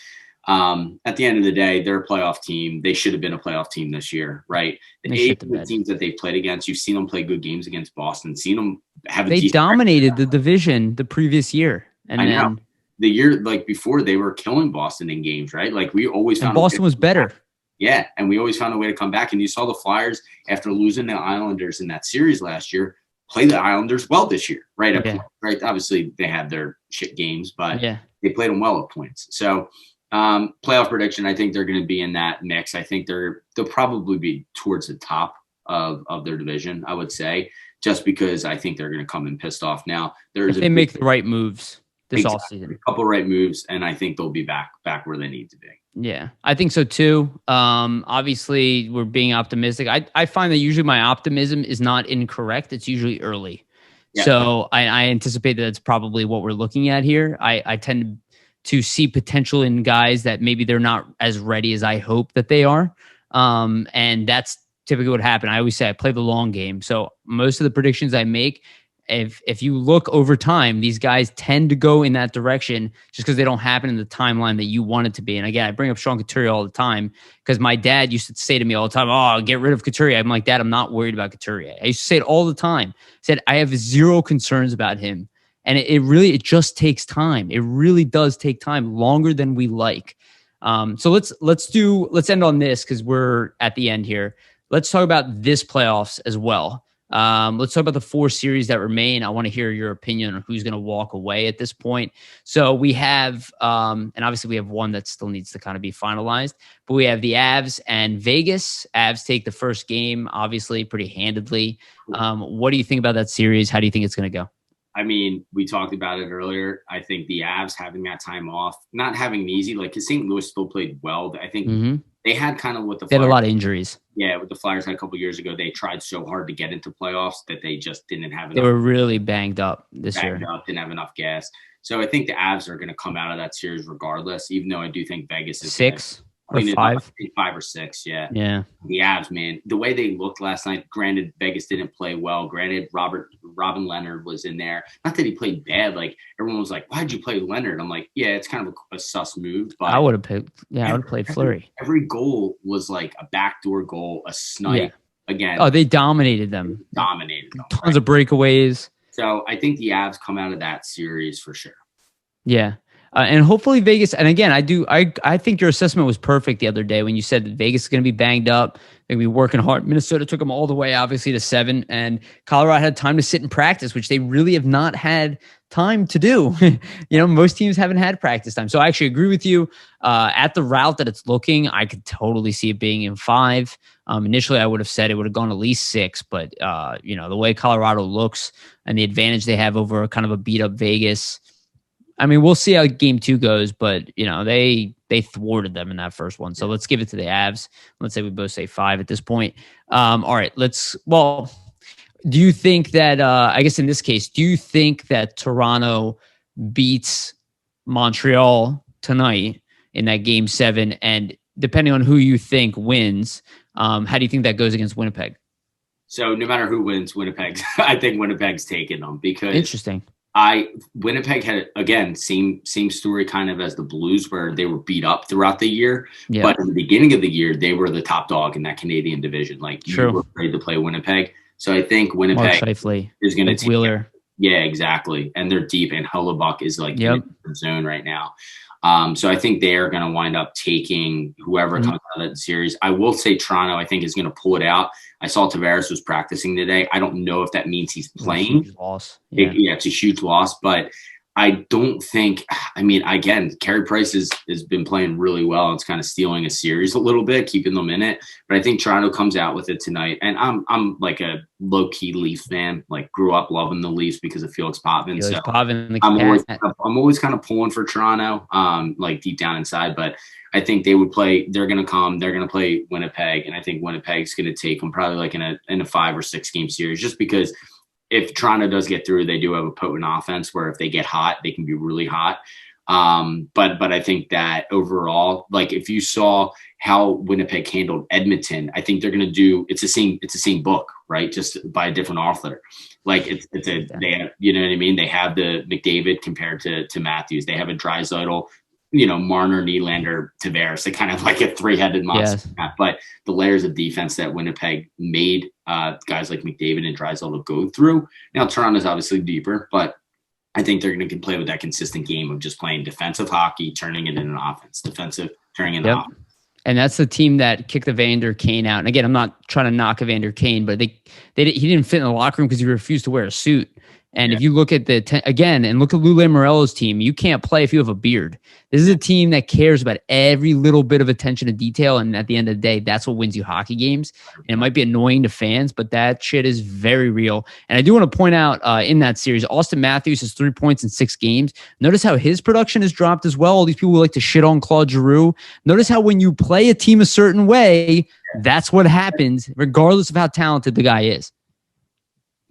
at the end of the day, they're a playoff team. They should have been a playoff team this year, right? The teams that they played against, you've seen them play good games against Boston. Seen them have. They dominated the division the previous year, and then the year like before, they were killing Boston in games, right? Like we always found Boston was better. Yeah, and we always found a way to come back. And you saw the Flyers, after losing the Islanders in that series last year, play the Islanders well this year, right? Right. Obviously, they had their shit games, but they played them well at points. So, playoff prediction, I think they're going to be in that mix. I think they'll probably be towards the top of their division, I would say, just because I think they're going to come in pissed off. Now, if they make the right moves this offseason. A couple right moves, and I think they'll be back where they need to be. Yeah, I think so too. Obviously, we're being optimistic. I find that usually my optimism is not incorrect. It's usually early. Yeah. So I anticipate that it's probably what we're looking at here. I tend to see potential in guys that maybe they're not as ready as I hope that they are. And that's typically what happened. I always say I play the long game. So most of the predictions I make, if you look over time, these guys tend to go in that direction just because they don't happen in the timeline that you want it to be. And again, I bring up Sean Couturier all the time because my dad used to say to me all the time, "Oh, get rid of Couturier." I'm like, "Dad, I'm not worried about Couturier." I used to say it all the time. I said, I have zero concerns about him. And it just takes time. It really does take time, longer than we like. So let's end on this because we're at the end here. Let's talk about this playoffs as well. Let's talk about the 4 series that remain. I want to hear your opinion on who's going to walk away at this point. So we have, and obviously we have one that still needs to kind of be finalized, but we have the Avs and Vegas. Avs take the first game, obviously pretty handedly. What do you think about that series? How do you think it's going to go? I mean, we talked about it earlier. I think the Avs having that time off, not having it easy, like because St. Louis still played well. I think they had kind of what the Flyers, they had a lot of injuries. Yeah, with the Flyers had a couple of years ago, they tried so hard to get into playoffs that they just didn't have enough. They were really banged up this year. Didn't have enough gas. So I think the Avs are going to come out of that series regardless, even though I do think Vegas is 6 or 5. 5 or 6, yeah. Yeah. The Avs, man, the way they looked last night, granted, Vegas didn't play well. Granted, Robin Leonard was in there. Not that he played bad. Like, everyone was like, why'd you play Leonard? I'm like, yeah, it's kind of a sus move. But I would have picked, I would have played Fleury. Every goal was like a backdoor goal, a snipe. Again. Oh, they dominated them. Tons of breakaways. So I think the Avs come out of that series for sure. Yeah. And hopefully Vegas, and again, I think your assessment was perfect the other day when you said that Vegas is going to be banged up. They're going to be working hard. Minnesota took them all the way, obviously, to 7, and Colorado had time to sit and practice, which they really have not had time to do. Most teams haven't had practice time. So I actually agree with you. At the route that it's looking, I could totally see it being in 5. Initially, I would have said it would have gone at least 6, but the way Colorado looks and the advantage they have over kind of a beat up Vegas. I mean, we'll see how game 2 goes, but they thwarted them in that first one. So let's give it to the Avs. Let's say we both say 5 at this point. All right, do you think that, I guess in this case, do you think that Toronto beats Montreal tonight in that game 7? And depending on who you think wins, how do you think that goes against Winnipeg? So no matter who wins, I think Winnipeg's taking them because interesting. Winnipeg had, again, same story kind of as the Blues where they were beat up throughout the year. Yeah. But in the beginning of the year, they were the top dog in that Canadian division. Like, you were afraid to play Winnipeg. So I think Winnipeg is going to take Wheeler. Yeah, exactly. And they're deep, and Hellebuck is like in the zone right now. So I think they are going to wind up taking whoever comes out of that series. I will say Toronto, I think, is going to pull it out. I saw Tavares was practicing today. I don't know if that means he's playing. Huge loss. It's a huge loss, but I don't think, again, Carey Price has been playing really well. It's kind of stealing a series a little bit, keeping them in it. But I think Toronto comes out with it tonight. And I'm like a low-key Leafs fan, like grew up loving the Leafs because of Felix Potvin. I'm always kind of pulling for Toronto, like deep down inside. But I think they're going to play Winnipeg. And I think Winnipeg's going to take them probably like in a 5 or 6 game series, just because if Toronto does get through, they do have a potent offense where if they get hot, they can be really hot. But I think that overall, like if you saw how Winnipeg handled Edmonton, I think they're going to do, it's the same book, right? Just by a different author. Like they have, you know what I mean? They have the McDavid compared to Matthews. They have a Draisaitl, Marner, Nylander, Tavares. They kind of like a 3-headed monster. Yes. But the layers of defense that Winnipeg made guys like McDavid and Draisaitl go through. Now, Toronto's obviously deeper, but I think they're going to play with that consistent game of just playing defensive hockey, turning it into an offense. Defensive, turning it into offense. And that's the team that kicked Evander Kane out. And again, I'm not trying to knock Evander Kane, but he didn't fit in the locker room because he refused to wear a suit. And if you look at look at Lou Lamoriello's team, you can't play if you have a beard. This is a team that cares about every little bit of attention to detail. And at the end of the day, that's what wins you hockey games. And it might be annoying to fans, but that shit is very real. And I do want to point out in that series, Austin Matthews has 3 points in 6 games. Notice how his production has dropped as well. All these people who like to shit on Claude Giroux. Notice how when you play a team a certain way, that's what happens, regardless of how talented the guy is.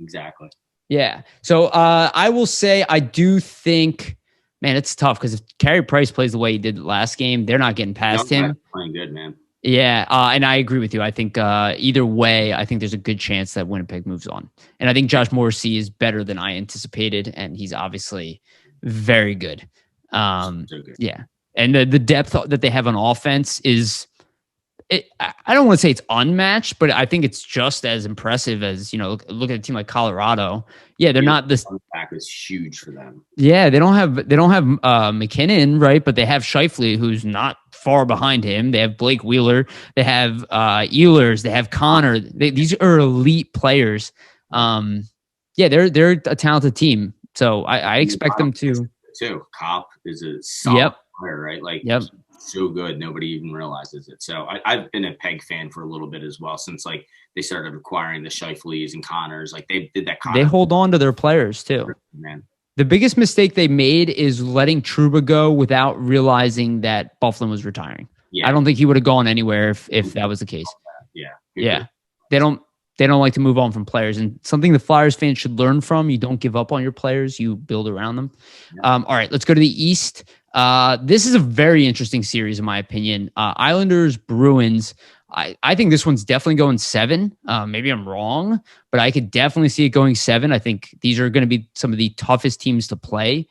Exactly. Yeah. So I will say I do think, man, it's tough because if Carey Price plays the way he did last game, they're not getting past him. Playing good, man. Yeah. And I agree with you. I think either way, I think there's a good chance that Winnipeg moves on. And I think Josh Morrissey is better than I anticipated. And he's obviously very good. So good. Yeah. And the depth that they have on offense is, I don't want to say it's unmatched, but I think it's just as impressive as, look at a team like Colorado. Yeah, they're not this. Back is huge for them. Yeah, they don't have McKinnon, right? But they have Scheifele, who's not far behind him. They have Blake Wheeler. They have Ehlers. They have Connor. These are elite players. Yeah, they're a talented team. So I expect them to. Too. Cop is a solid player, right? Like, yep. So good, nobody even realizes it. So I've been a Peg fan for a little bit as well since like they started acquiring the Scheifele's and Connors. Like they did that. They hold on to their players too. Man. The biggest mistake they made is letting Trouba go without realizing that Bufflin was retiring. Yeah. I don't think he would have gone anywhere if that was the case. Yeah. Yeah. They don't like to move on from players, and something the Flyers fans should learn from. You don't give up on your players. You build around them. All right, let's go to the East. This is a very interesting series, in my opinion. Islanders, Bruins. I think this one's definitely going 7. Maybe I'm wrong, but I could definitely see it going 7. I think these are going to be some of the toughest teams to play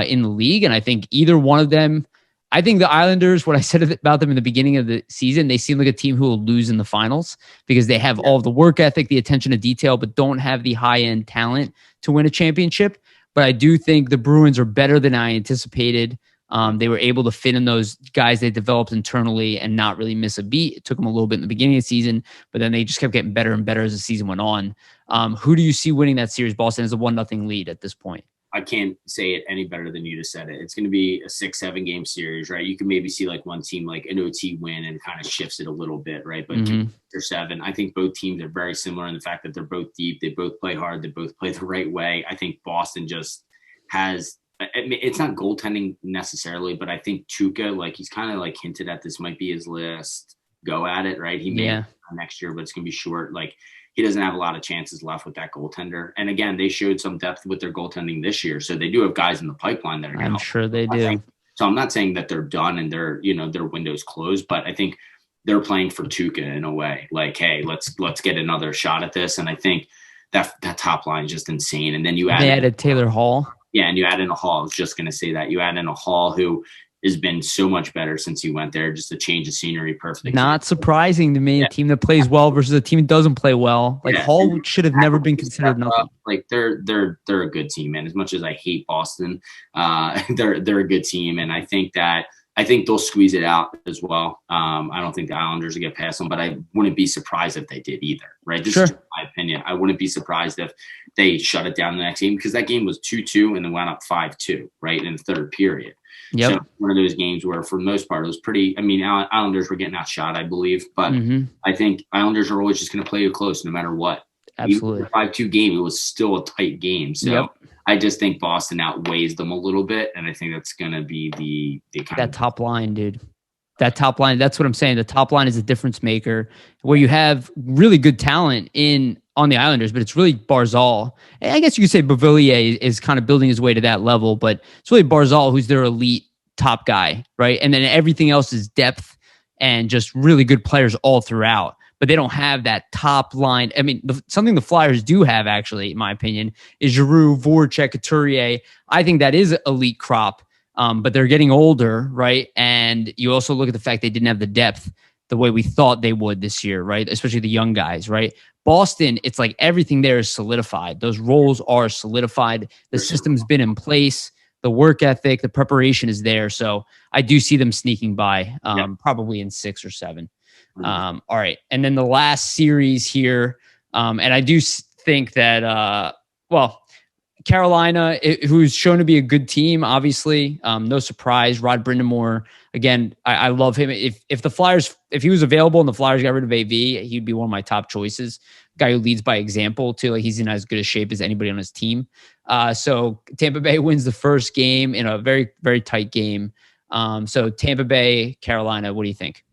in the league, and I think either one of them. I think the Islanders, what I said about them in the beginning of the season, they seem like a team who will lose in the finals because they have all of the work ethic, the attention to detail, but don't have the high-end talent to win a championship. But I do think the Bruins are better than I anticipated. They were able to fit in those guys they developed internally and not really miss a beat. It took them a little bit in the beginning of the season, but then they just kept getting better and better as the season went on. Who do you see winning that series? Boston has a 1-0 lead at this point. I can't say it any better than you just said it. It's going to be a 6-7 game series, right? You can maybe see like one team like an OT win and kind of shifts it a little bit, right? But 2 or 7, I think both teams are very similar in the fact that they're both deep. They both play hard. They both play the right way. I think Boston just has, it's not goaltending necessarily, but I think Tuukka, like he's kind of like hinted at this might be his last go at it, right? He may next year, but it's going to be short. Like, he doesn't have a lot of chances left with that goaltender. And again, they showed some depth with their goaltending this year. So they do have guys in the pipeline that are going to help. I'm sure they do. So I'm not saying that they're done and their window's closed, but I think they're playing for Tuukka in a way. Like, hey, let's get another shot at this. And I think that top line is just insane. And then you added Taylor Hall. Yeah, and you add in a Hall. I was just going to say that. You add in a Hall who has been so much better since he went there. Just a change of scenery, perfect. Not surprising to me. A team that plays well versus a team that doesn't play well. Like Hall should have never been considered nothing. Like they're a good team, man. As much as I hate Boston, they're a good team, and I think they'll squeeze it out as well. I don't think the Islanders will get past them, but I wouldn't be surprised if they did either. Right? This is my opinion. I wouldn't be surprised if they shut it down the next game because that game was 2-2 and then went up 5-2 right in the third period. Yep. So one of those games where, for the most part, it was pretty. I mean, Islanders were getting outshot, I believe, but I think Islanders are always just going to play you close no matter what. Absolutely. Even the 5-2 game, it was still a tight game. So I just think Boston outweighs them a little bit, and I think that's going to be the kind that top line, dude. That top line. That's what I'm saying. The top line is a difference maker, where you have really good talent on the Islanders, but it's really Barzal. I guess you could say Beauvillier is kind of building his way to that level, but it's really Barzal who's their elite top guy, right? And then everything else is depth and just really good players all throughout. But they don't have that top line. I mean, something the Flyers do have, actually, in my opinion, is Giroux, Voracek, Couturier. I think that is elite crop, but they're getting older, right? And you also look at the fact they didn't have the depth the way we thought they would this year, right? Especially the young guys, right? Boston, it's like everything there is solidified. Those roles are solidified. The system's been in place. The work ethic, the preparation is there. So I do see them sneaking by, probably in 6 or 7. All right. And then the last series here, and I do think that, Carolina, who's shown to be a good team, obviously, no surprise. Rod Brindamore, again, I love him. If the Flyers, if he was available and the Flyers got rid of AV, he'd be one of my top choices. Guy who leads by example too. Like, he's in as good a shape as anybody on his team. So Tampa Bay wins the first game in a very, very tight game. So Tampa Bay, Carolina, what do you think?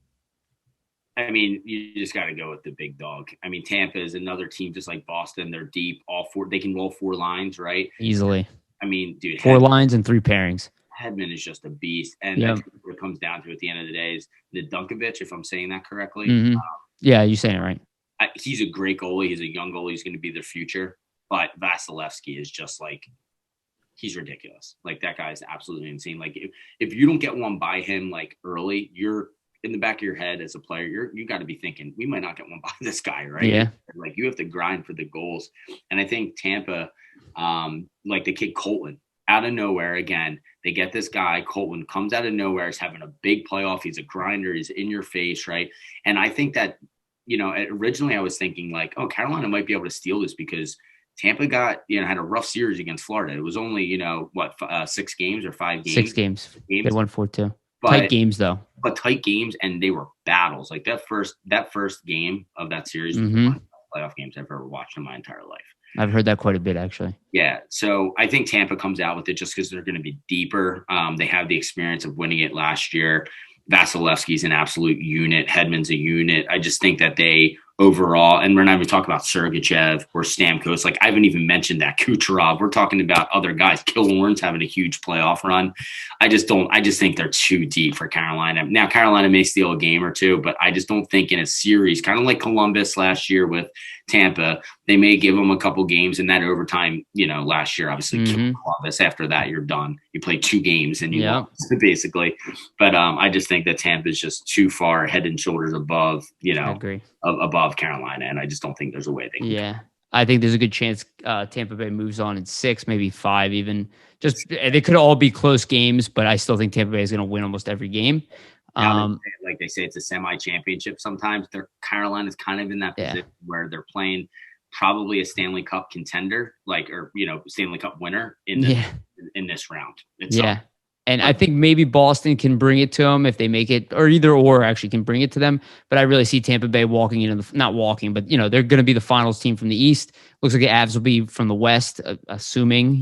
I mean, you just got to go with the big dog. I mean, Tampa is another team just like Boston. They're deep. They can roll 4 lines, right? Easily. I mean, dude. 4 lines and 3 pairings. Hedman is just a beast. And that's what it comes down to at the end of the day is the Dunkovic, if I'm saying that correctly. Yeah, you're saying it right. He's a great goalie. He's a young goalie. He's going to be the future. But Vasilevsky is just like, he's ridiculous. Like, that guy is absolutely insane. Like, if you don't get one by him, like, early, you're in the back of your head as a player, you got to be thinking, we might not get one by this guy, right? Yeah. Like, you have to grind for the goals. And I think Tampa, like the kid Colton, out of nowhere again. They get this guy, Colton, comes out of nowhere, is having a big playoff. He's a grinder. He's in your face, right? And I think that, originally I was thinking like, oh, Carolina might be able to steal this because Tampa had a rough series against Florida. It was only, 6 games or 5 games? 6 games. They won 4-2. But, tight games, though. But tight games, and they were battles. Like that first game of that series was Mm-hmm. one of the playoff games I've ever watched in my entire life. I've heard that quite a bit, actually. Yeah, so I think Tampa comes out with it just because they're going to be deeper. They have the experience of winning it last year. Vasilevsky's an absolute unit. Hedman's a unit. I just think that they overall, and we're not even talking about Sergachev or Stamkos. Like, I haven't even mentioned that Kucherov. We're talking about other guys. Killorn's having a huge playoff run. I just think they're too deep for Carolina. Now, Carolina may steal a game or two, but I just don't think in a series, kind of like Columbus last year with Tampa, they may give them a couple games in that overtime. Last year, obviously, killed Columbus. After that, you're done. You play 2 games and you lost, basically. But I just think that Tampa is just too far head and shoulders above, I agree. Above Carolina, and I just don't think there's a way they can. Yeah, I think there's a good chance Tampa Bay moves on in 6, maybe 5 even. Just they could all be close games, but I still think Tampa Bay is going to win almost every game. Like they say, it's a semi-championship sometimes. Carolina's kind of in that position where they're playing probably a Stanley Cup contender, Stanley Cup winner in this round. And I think maybe Boston can bring it to them if they make it, or either or actually can bring it to them. But I really see Tampa Bay walking into not walking, but they're going to be the finals team from the East. Looks like the Avs will be from the West, assuming,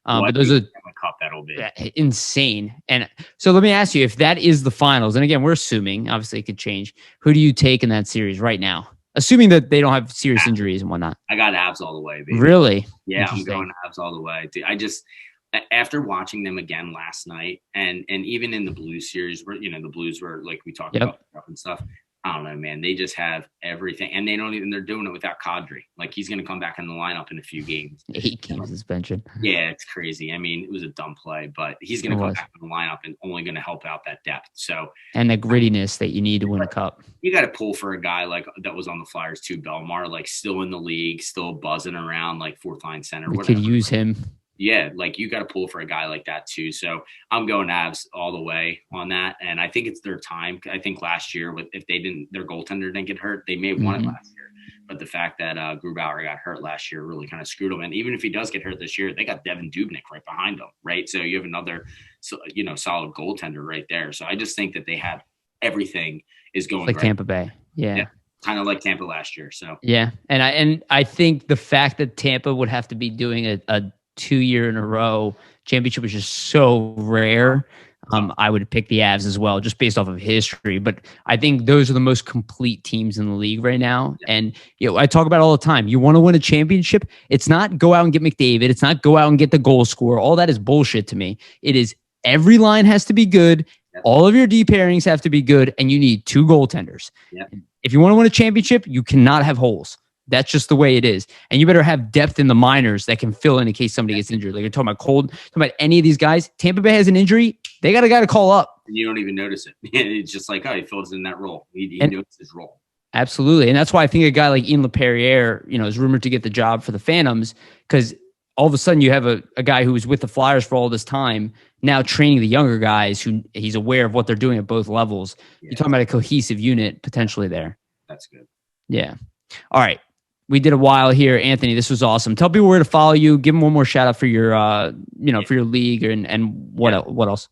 but those are cup that'll be insane. And so let me ask you, if that is the finals, and again, we're assuming, obviously it could change. Who do you take in that series right now? Assuming that they don't have serious injuries and whatnot. I got Avs all the way, baby. Really? Yeah, I'm going Avs all the way. Dude, after watching them again last night, and even in the Blues series, where the Blues were like we talked about and stuff. I don't know, man. They just have everything, and they're doing it without Kadri. Like, he's going to come back in the lineup in a few games. 8 games suspension. Yeah, it's crazy. I mean, it was a dumb play, but he's going to come back in the lineup and only going to help out that depth. So, and the grittiness that you need to win a cup. You got to pull for a guy like that was on the Flyers too, Belmar, like still in the league, still buzzing around, like 4th line center. We could use him. Yeah, like you got to pull for a guy like that too. So I'm going Avs all the way on that, and I think it's their time. I think last year, if their goaltender didn't get hurt, they may have won it last year. But the fact that Grubauer got hurt last year really kind of screwed them. And even if he does get hurt this year, they got Devin Dubnyk right behind him, right? So you have another, solid goaltender right there. So I just think that they have everything is going like Tampa Bay, yeah. Kind of like Tampa last year. So yeah, and I think the fact that Tampa would have to be doing a 2-year in a row championship was just so rare. I would pick the Avs as well, just based off of history. But I think those are the most complete teams in the league right now. Yeah. And I talk about it all the time. You want to win a championship? It's not go out and get McDavid. It's not go out and get the goal scorer. All that is bullshit to me. It is every line has to be good. Yeah. All of your D pairings have to be good, and you need 2 goaltenders. Yeah. If you want to win a championship, you cannot have holes. That's just the way it is. And you better have depth in the minors that can fill in case somebody gets injured. Like you're talking about talking about any of these guys. Tampa Bay has an injury. They got a guy to call up. And you don't even notice it. It's just like, he fills in that role. He knows his role. Absolutely. And that's why I think a guy like Ian LePerriere, is rumored to get the job for the Phantoms, because all of a sudden you have a guy who was with the Flyers for all this time now training the younger guys who he's aware of what they're doing at both levels. Yeah. You're talking about a cohesive unit potentially there. That's good. Yeah. All right. We did a while here, Anthony. This was awesome. Tell people where to follow you. Give them one more shout out for your, for your league and what else?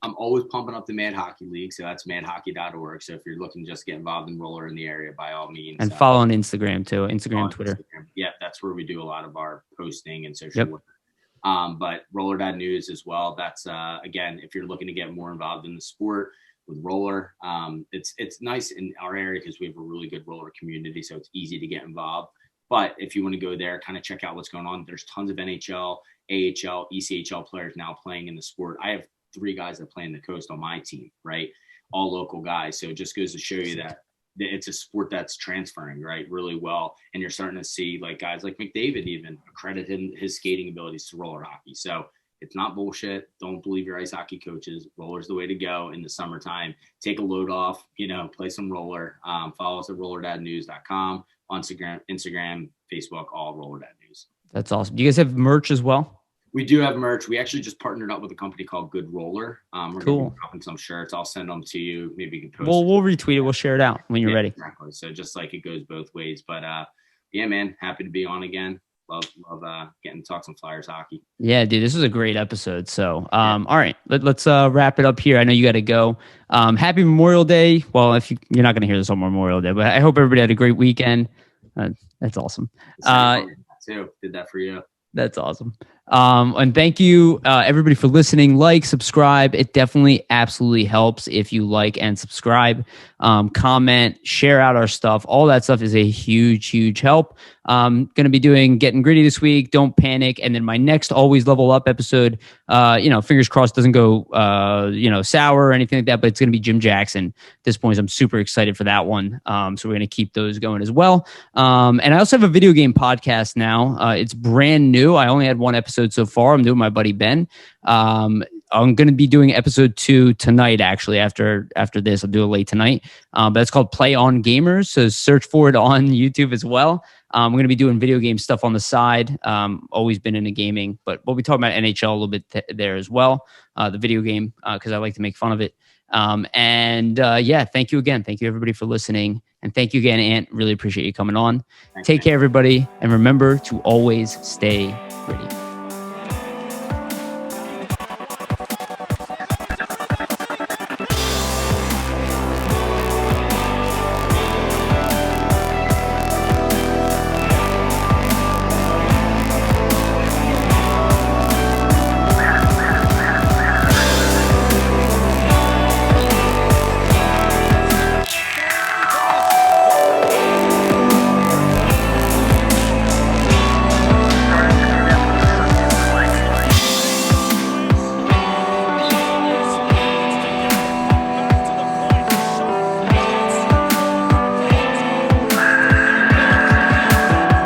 I'm always pumping up the Mad Hockey League, so that's madhockey.org. So if you're looking to just get involved in roller in the area, by all means. And follow on Instagram too, Twitter. Instagram. Yeah, that's where we do a lot of our posting and social work. But roller.news as well. That's again, if you're looking to get more involved in the sport with roller, it's nice in our area because we have a really good roller community, so it's easy to get involved. But if you want to go there, kind of check out what's going on. There's tons of NHL, AHL, ECHL players now playing in the sport. I have 3 guys that play in the Coast on my team, right? All local guys. So it just goes to show you that it's a sport that's transferring, right, really well. And you're starting to see like guys like McDavid even accredit his skating abilities to roller hockey. So it's not bullshit. Don't believe your ice hockey coaches. Roller's the way to go in the summertime. Take a load off, play some roller. Follow us at roller.news.com on Instagram, Facebook, all roller.news. That's awesome. Do you guys have merch as well? We do have merch. We actually just partnered up with a company called Good Roller. We're Cool. going to be dropping some shirts. I'll send them to you. Maybe you can post. We'll retweet it. We'll share it out when you're ready. Exactly. So just like it goes both ways. But yeah, man, happy to be on again. Love getting to talk some Flyers hockey. Yeah, dude, this was a great episode. So, all right, let's wrap it up here. I know you got to go. Happy Memorial Day. Well, if you're not going to hear this on Memorial Day, but I hope everybody had a great weekend. That's awesome. Too did that for you. That's awesome. And thank you, everybody, for listening. Like, subscribe. It definitely absolutely helps if you like and subscribe. Comment, share out our stuff. All that stuff is a huge, huge help. Going to be doing Getting Gritty this week. Don't panic. And then my next Always Level Up episode, fingers crossed doesn't go, sour or anything like that, but it's going to be Jim Jackson. At this point, I'm super excited for that one. So we're going to keep those going as well. And I also have a video game podcast now. It's brand new. I only had one episode so far. I'm doing my buddy Ben. I'm going to be doing episode 2 tonight, actually, after this. I'll do it late tonight. But it's called Play on Gamers. So search for it on YouTube as well. I'm going to be doing video game stuff on the side. Always been into gaming, but we'll be talking about NHL a little bit there as well. The video game, because I like to make fun of it. Thank you again. Thank you, everybody, for listening. And thank you again, Ant. Really appreciate you coming on. Take care, everybody. And remember to always stay gritty.